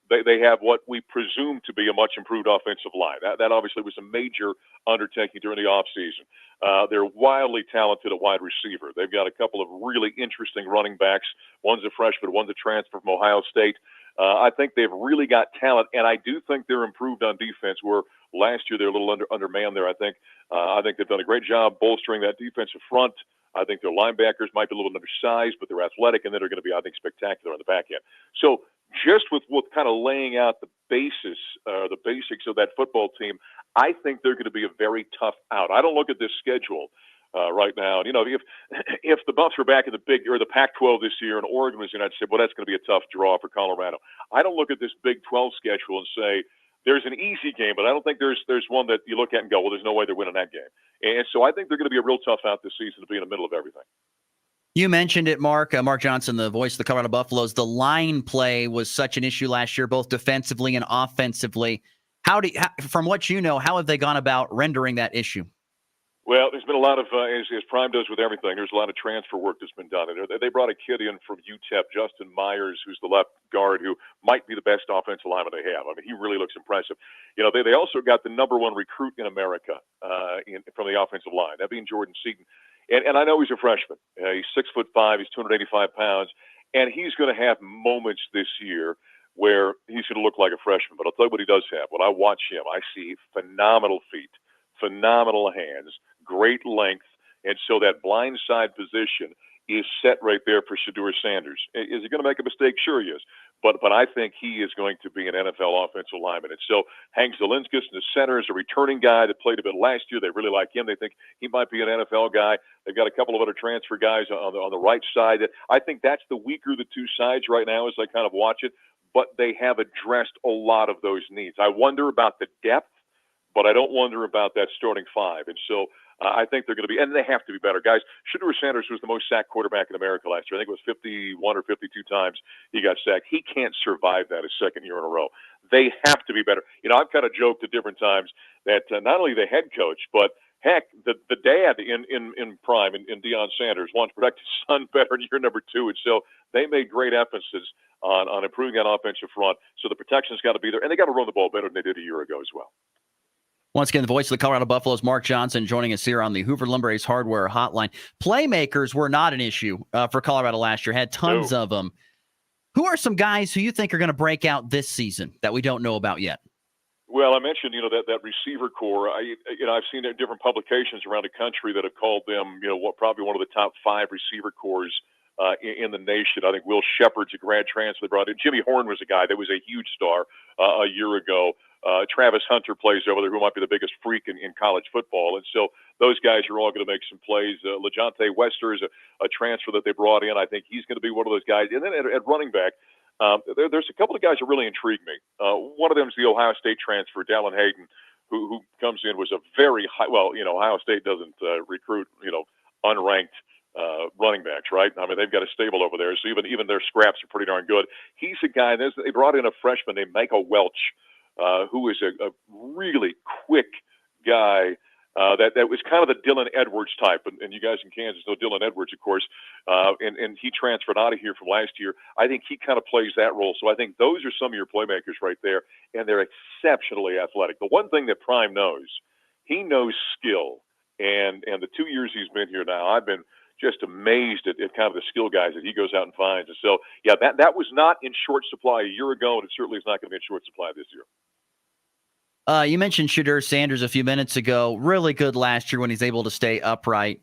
they have what we presume to be a much improved offensive line. That obviously was a major undertaking during the offseason. They're wildly talented at wide receiver. They've got a couple of really interesting running backs. One's a freshman, one's a transfer from Ohio State. I think they've really got talent, and I do think they're improved on defense, where last year they're a little undermanned there. I think they've done a great job bolstering that defensive front. I think their linebackers might be a little undersized, but they're athletic, and then they're going to be, I think, spectacular on the back end. So just with kind of laying out the basics of that football team, I think they're going to be a very tough out. I don't look at this schedule right now. If the Buffs were back in the Pac-12 this year and Oregon was in, I'd say, well, that's going to be a tough draw for Colorado. I don't look at this Big 12 schedule and say there's an easy game, but I don't think there's one that you look at and go, well, there's no way they're winning that game. And so I think they're going to be a real tough out this season to be in the middle of everything. You mentioned it, Mark. Mark Johnson, the voice of the Colorado Buffaloes. The line play was such an issue last year, both defensively and offensively. From what you know, how have they gone about rendering that issue? Well, there's been a lot of, as Prime does with everything, there's a lot of transfer work that's been done. And they brought a kid in from UTEP, Justin Myers, who's the left guard, who might be the best offensive lineman they have. I mean, he really looks impressive. They also got the number 1 recruit in America from the offensive line, that being Jordan Seaton. And I know he's a freshman. He's 6'5", he's 285 pounds, and he's going to have moments this year where he's going to look like a freshman. But I'll tell you what he does have. When I watch him, I see phenomenal feet, phenomenal hands, great length, and so that blind side position is set right there for Shedeur Sanders. Is he going to make a mistake? Sure he is. But I think he is going to be an NFL offensive lineman. And so Hank Zelinskas in the center is a returning guy that played a bit last year. They really like him. They think he might be an NFL guy. They've got a couple of other transfer guys on the right side. I think that's the weaker of the two sides right now as I kind of watch it. But they have addressed a lot of those needs. I wonder about the depth, but I don't wonder about that starting 5. And so I think they're going to be, and they have to be better. Guys, Shedeur Sanders was the most sacked quarterback in America last year. I think it was 51 or 52 times he got sacked. He can't survive that a second year in a row. They have to be better. I've kind of joked at different times that not only the head coach, but heck, the dad in prime, in Deion Sanders, wants to protect his son better in year number 2. And so they made great emphasis on improving that offensive front. So the protection's got to be there. And they got to run the ball better than they did a year ago as well. Once again, the voice of the Colorado Buffaloes, Mark Johnson, joining us here on the Hoover Lumber Ace Hardware Hotline. Playmakers were not an issue for Colorado last year. Had tons of them. Who are some guys who you think are going to break out this season that we don't know about yet? Well, I mentioned, that receiver core. I've seen different publications around the country that have called them, probably one of the top 5 receiver cores in the nation. I think Will Shepard's a grad transfer they brought in. Jimmy Horn was a guy that was a huge star a year ago. Travis Hunter plays over there, who might be the biggest freak in college football. And so those guys are all going to make some plays. LeJontay Wester is a transfer that they brought in. I think he's going to be one of those guys. And then at running back, there's a couple of guys that really intrigue me. One of them is the Ohio State transfer, Dallin Hayden, who comes in, was a very high. Well, Ohio State doesn't recruit, unranked running backs, right? I mean, they've got a stable over there, so even their scraps are pretty darn good. He's a guy. They brought in a freshman named Michael Welch, who is a really quick guy. That was kind of the Dylan Edwards type, and you guys in Kansas know Dylan Edwards, of course, and he transferred out of here from last year. I think he kind of plays that role. So I think those are some of your playmakers right there, and they're exceptionally athletic. The one thing that Prime knows, he knows skill, and the 2 years he's been here now, I've been just amazed at kind of the skill guys that he goes out and finds. And so, yeah, that was not in short supply a year ago, and it certainly is not going to be in short supply this year. You mentioned Shedeur Sanders a few minutes ago. Really good last year when he's able to stay upright.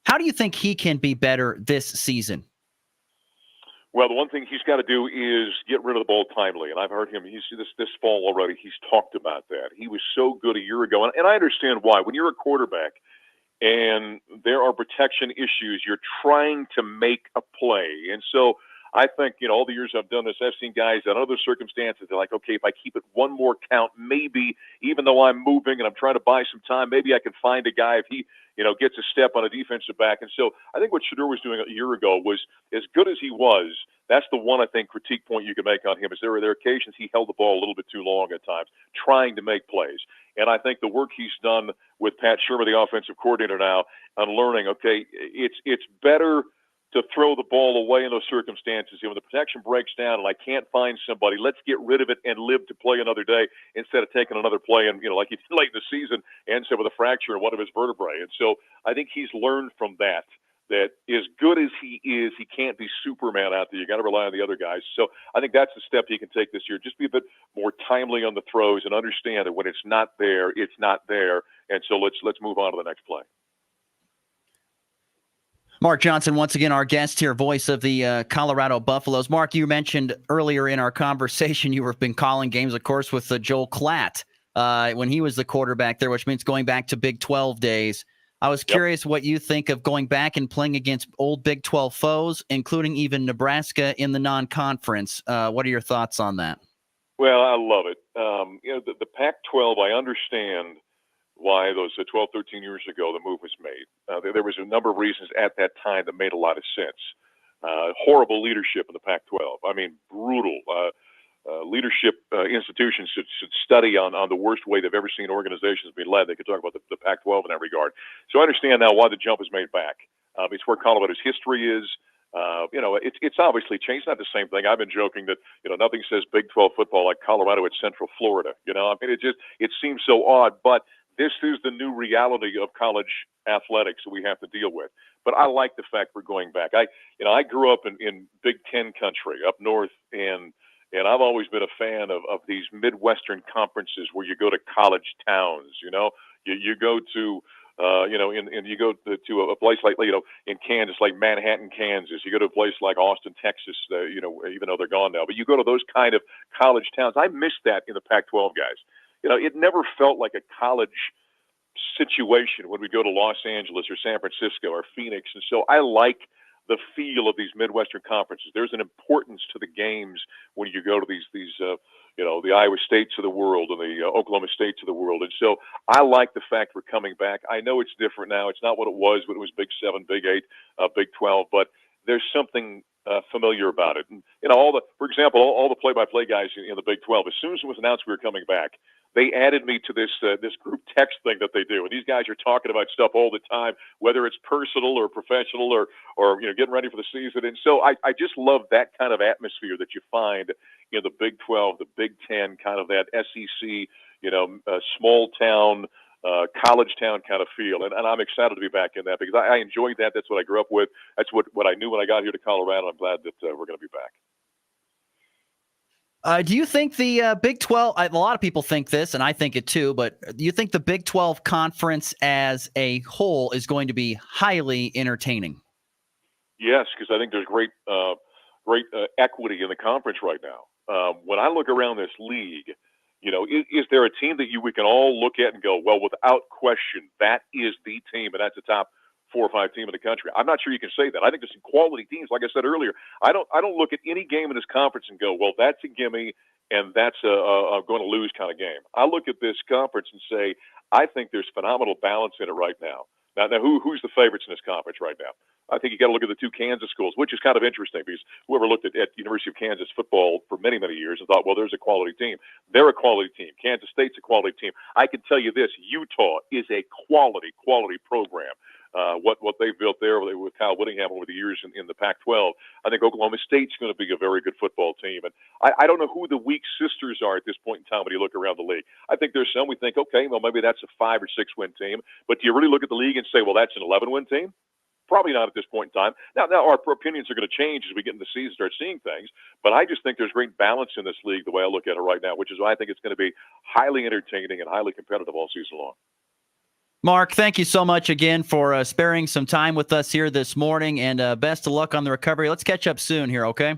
How do you think he can be better this season? Well, the one thing he's got to do is get rid of the ball timely. And I've heard him, he's this fall already, he's talked about that. He was so good a year ago. And I understand why. When you're a quarterback and there are protection issues, you're trying to make a play. And so I think, all the years I've done this, I've seen guys in other circumstances, they're like, okay, if I keep it one more count, maybe, even though I'm moving and I'm trying to buy some time, maybe I can find a guy if he, gets a step on a defensive back. And so I think what Shedeur was doing a year ago was, as good as he was, that's the one, I think, critique point you can make on him, is there are occasions he held the ball a little bit too long at times, trying to make plays. And I think the work he's done with Pat Shurmur, the offensive coordinator now, on learning, okay, it's better to throw the ball away in those circumstances. When the protection breaks down and I can't find somebody, let's get rid of it and live to play another day instead of taking another play and, like he did late in the season, ends up with a fracture in one of his vertebrae. And so I think he's learned from that as good as he is, he can't be Superman out there. You got to rely on the other guys. So I think that's the step he can take this year. Just be a bit more timely on the throws and understand that when it's not there, it's not there. And so let's move on to the next play. Mark Johnson, once again, our guest here, voice of the Colorado Buffaloes. Mark, you mentioned earlier in our conversation you have been calling games, of course, with Joel Klatt when he was the quarterback there, which means going back to Big 12 days. I was curious what you think of going back and playing against old Big 12 foes, including even Nebraska in the non-conference. What are your thoughts on that? Well, I love it. The Pac-12, I understand why those 12, 13 years ago the move was made. There was a number of reasons at that time that made a lot of sense. Horrible leadership in the Pac-12. I mean, brutal. Leadership institutions should study on the worst way they've ever seen organizations be led. They could talk about the Pac-12 in that regard. So I understand now why the jump is made back. It's where Colorado's history is. It's obviously changed. Not the same thing. I've been joking that, nothing says Big 12 football like Colorado at Central Florida. I mean, it seems so odd, but this is the new reality of college athletics that we have to deal with. But I like the fact we're going back. I grew up in Big Ten country up north, and I've always been a fan of these Midwestern conferences where you go to college towns. You go to you go to a place like, in Kansas, like Manhattan, Kansas. You go to a place like Austin, Texas, even though they're gone now. But you go to those kind of college towns. I miss that in the Pac-12, guys. It never felt like a college situation when we go to Los Angeles or San Francisco or Phoenix. And so I like the feel of these Midwestern conferences. There's an importance to the games when you go to these the Iowa States of the world and the Oklahoma States of the world. And so I like the fact we're coming back. I know it's different now. It's not what it was when it was Big 7, Big 8, Big 12, but there's something familiar about it. And, for example, all the play-by-play guys in the Big 12, as soon as it was announced we were coming back, they added me to this group text thing that they do. And these guys are talking about stuff all the time, whether it's personal or professional or getting ready for the season. And so I just love that kind of atmosphere that you find in the Big 12, the Big 10, kind of that SEC, small town, college town kind of feel. And I'm excited to be back in that because I enjoyed that. That's what I grew up with. That's what I knew when I got here to Colorado. I'm glad that we're going to be back. Do you think the Big 12, a lot of people think this, and I think it too, but do you think the Big 12 conference as a whole is going to be highly entertaining? Yes, because I think there's great equity in the conference right now. When I look around this league, is there a team that we can all look at and go, well, without question, that is the team, and that's the top 4 or 5 team in the country? I'm not sure you can say that. I think there's some quality teams. Like I said earlier, I don't look at any game in this conference and go, well, that's a gimme and that's a going to lose kind of game. I look at this conference and say, I think there's phenomenal balance in it right now. Now who's the favorites in this conference right now? I think you got to look at the 2 Kansas schools, which is kind of interesting because whoever looked at University of Kansas football for many, many years and thought, well, there's a quality team. They're a quality team. Kansas State's a quality team. I can tell you this, Utah is a quality program. What they've built there with Kyle Whittingham over the years in the Pac-12. I think Oklahoma State's going to be a very good football team. And I don't know who the weak sisters are at this point in time when you look around the league. I think there's some we think, okay, well, maybe that's a 5 or 6 win team. But do you really look at the league and say, well, that's an 11-win team? Probably not at this point in time. Now our opinions are going to change as we get into the season, start seeing things. But I just think there's great balance in this league the way I look at it right now, which is why I think it's going to be highly entertaining and highly competitive all season long. Mark, thank you so much again for sparing some time with us here this morning, and best of luck on the recovery. Let's catch up soon here, okay?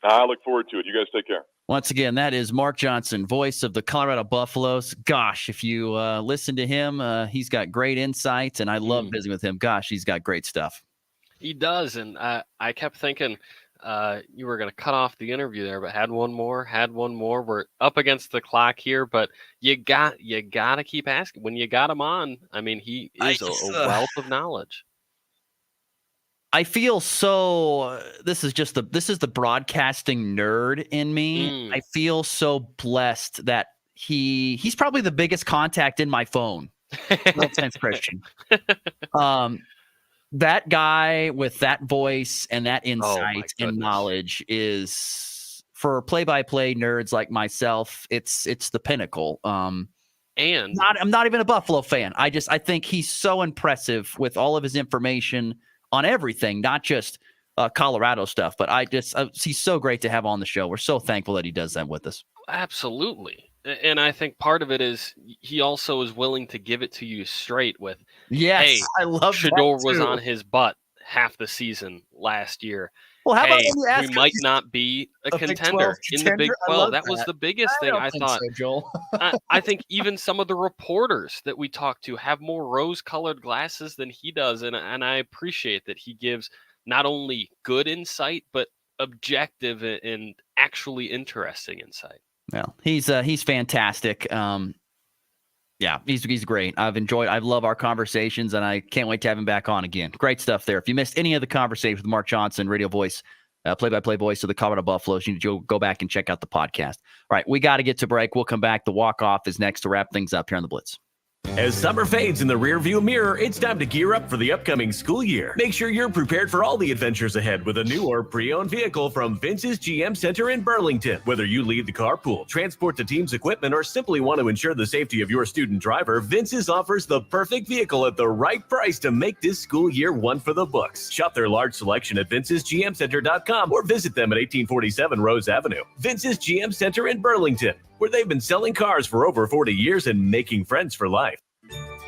I look forward to it. You guys take care. Once again, that is Mark Johnson, voice of the Colorado Buffaloes. Gosh, if you listen to him, he's got great insights, and I love visiting with him. Gosh, he's got great stuff. He does, and I kept thinking you were going to cut off the interview there, but had one more. We're up against the clock here, but you got to keep asking. When you got him on, I mean, he is a wealth of knowledge. I feel so. This is the broadcasting nerd in me. I feel so blessed that he's probably the biggest contact in my phone. No offense, Christian. That guy with that voice and that insight and knowledge is, for play-by-play nerds like myself, it's the pinnacle. I'm not even a Buffalo fan. I think he's so impressive with all of his information on everything, not just Colorado stuff, but he's so great to have on the show. We're so thankful that he does that with us. Absolutely. And I think part of it is he also is willing to give it to you straight with, yes, hey, I love Shedeur was on his butt half the season last year. Well, how about when you ask we might not be a contender in the Big 12. That was the biggest thing I thought. So, Joel. I think even some of the reporters that we talk to have more rose-colored glasses than he does, and I appreciate that he gives not only good insight but objective and actually interesting insight. Well, he's fantastic. Yeah, he's great. I love our conversations, and I can't wait to have him back on again. Great stuff there. If you missed any of the conversation with Mark Johnson, radio voice, play-by-play voice of the Colorado Buffaloes, you need to go back and check out the podcast. All right, we got to get to break. We'll come back. The walk-off is next to wrap things up here on the Blitz. As summer fades in the rearview mirror, it's time to gear up for the upcoming school year. Make sure you're prepared for all the adventures ahead with a new or pre-owned vehicle from Vince's GM Center in Burlington. Whether you lead the carpool, transport the team's equipment, or simply want to ensure the safety of your student driver, Vince's offers the perfect vehicle at the right price to make this school year one for the books. Shop their large selection at vincesgmcenter.com or visit them at 1847 Rose Avenue. Vince's GM Center in Burlington, where they've been selling cars for over 40 years and making friends for life.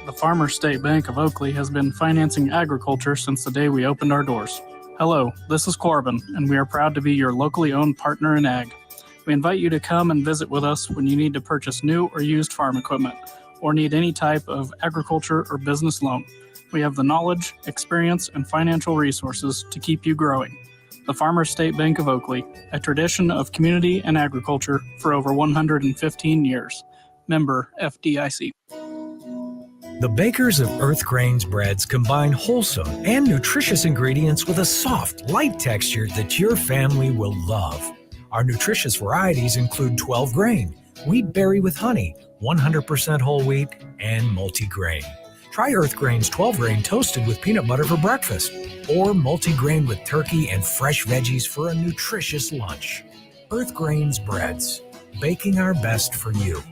The Farmers State Bank of Oakley has been financing agriculture since the day we opened our doors. Hello, this is Corbin, and we are proud to be your locally owned partner in ag. We invite you to come and visit with us when you need to purchase new or used farm equipment, or need any type of agriculture or business loan. We have the knowledge, experience, and financial resources to keep you growing. The Farmers State Bank of Oakley, a tradition of community and agriculture for over 115 years. Member FDIC. The bakers of Earth Grains breads combine wholesome and nutritious ingredients with a soft, light texture that your family will love. Our nutritious varieties include 12 grain, wheat berry with honey, 100% whole wheat, and multigrain. Try Earth Grain's 12 grain toasted with peanut butter for breakfast, or multigrain with turkey and fresh veggies for a nutritious lunch. Earth Grain's breads, baking our best for you.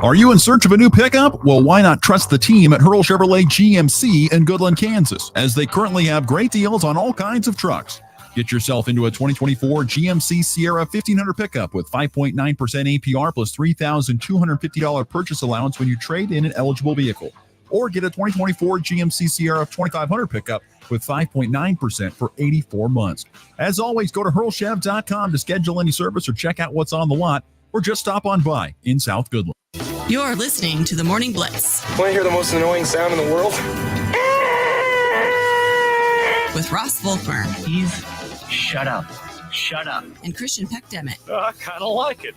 Are you in search of a new pickup? Well, why not trust the team at Hurl Chevrolet GMC in Goodland, Kansas, as they currently have great deals on all kinds of trucks. Get yourself into a 2024 GMC Sierra 1500 pickup with 5.9% APR plus $3,250 purchase allowance when you trade in an eligible vehicle. Or get a 2024 GMC Sierra 2500 pickup with 5.9% for 84 months. As always, go to hurlchev.com to schedule any service or check out what's on the lot, or just stop on by in South Goodland. You're listening to the Morning Blitz. Want to hear the most annoying sound in the world? With Ross Volkmer. Please shut up. Shut up. And Christian Peck-Dimit. I kind of like it.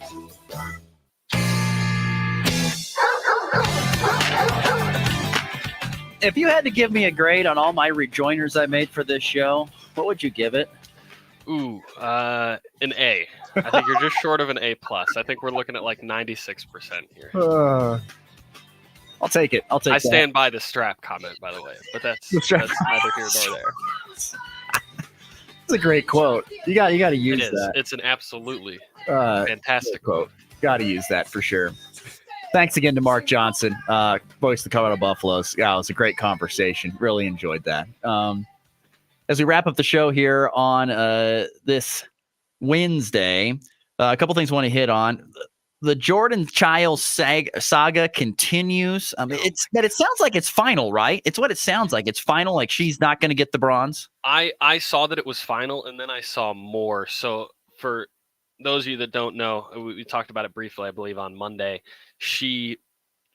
If you had to give me a grade on all my rejoinders I made for this show, what would you give it? Ooh, an A. I think you're just short of an A+. I think we're looking at like 96% here. I'll take it. I stand by the strap comment, by the way, but that's neither here nor there. It's a great quote. You got to use that. It's an absolutely fantastic quote. Got to use that for sure. Thanks again to Mark Johnson, voice of the Colorado Buffaloes. Yeah, it was a great conversation. Really enjoyed that. As we wrap up the show here on this Wednesday, a couple things I want to hit on. The Jordan Chiles saga continues. I mean, it sounds like it's final, right? It's what it sounds like. It's final. Like she's not going to get the bronze. I saw that it was final, and then I saw more. So for those of you that don't know, we talked about it briefly, I believe, on Monday. She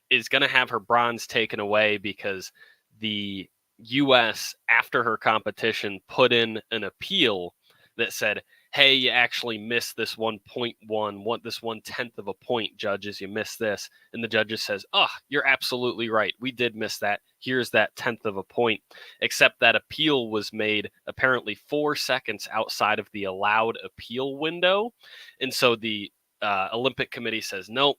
is going to have her bronze taken away because the U.S., after her competition, put in an appeal that said, hey, you actually missed this 1.1, this 1/10 of a point, judges. You missed this. And the judges says, you're absolutely right. We did miss that. Here's that 10th of a point. Except that appeal was made apparently 4 seconds outside of the allowed appeal window. And so the Olympic Committee says, nope,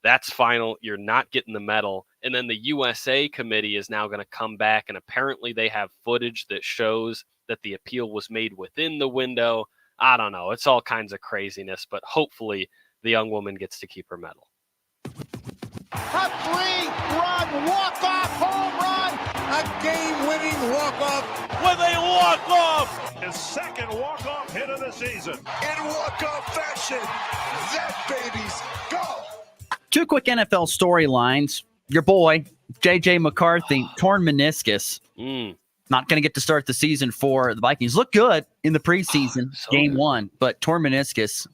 that's final. You're not getting the medal. And then the USA Committee is now going to come back, and apparently they have footage that shows that the appeal was made within the window. I don't know. It's all kinds of craziness, but hopefully the young woman gets to keep her medal. A 3-run walk-off home run, a game-winning walk-off With a walk-off! His second walk-off hit of the season. in walk-off fashion. That baby's go. Two quick NFL storylines. Your boy, J.J. McCarthy, torn meniscus. Not going to get to start the season for the Vikings. Look good in the preseason, game 1, but torn meniscus.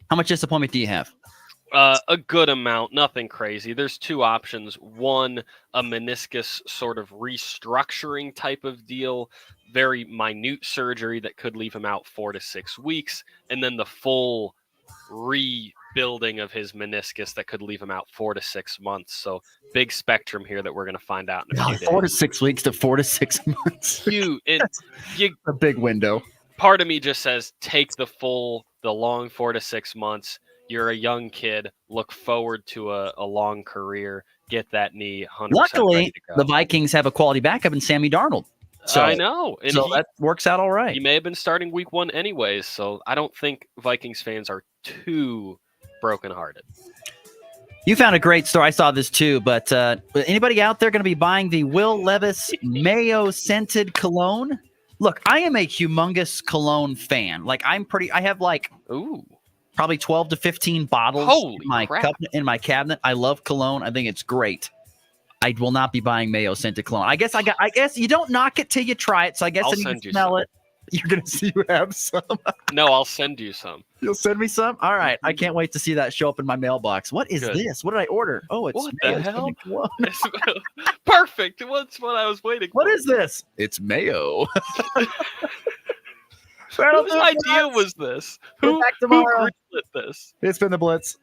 How much disappointment do you have? A good amount, nothing crazy. There's two options. One, a meniscus sort of restructuring type of deal, very minute surgery that could leave him out 4 to 6 weeks, and then the full rebuilding of his meniscus that could leave him out 4 to 6 months. So big spectrum here that we're going to find out in a few days. 4 to 6 weeks to 4 to 6 months. A big window. Part of me just says take the long 4 to 6 months. You're a young kid. Look forward to a long career. Get that knee 100% Luckily, ready to go. the Vikings have a quality backup in Sammy Darnold. So I know. And that works out all right. He may have been starting week 1 anyways, so I don't think Vikings fans are too brokenhearted. You found a great story. I saw this too, but anybody out there going to be buying the Will Levis Mayo scented cologne? Look, I am a humongous cologne fan. I have probably 12 to 15 bottles in my cabinet. I love cologne. I think it's great. I will not be buying Mayo scented cologne. I guess you don't knock it till you try it. So I guess I'll then you send can you smell some. it. You're going to see you have some. No, I'll send you some. You'll send me some? All right. I can't wait to see that show up in my mailbox. What is Good. this? What did I order? Oh, it's What the Mayo hell? scented cologne. perfect. What's what I was waiting for? What is this? It's mayo. Whose idea was this? Who greenlit this? It's been the Blitz.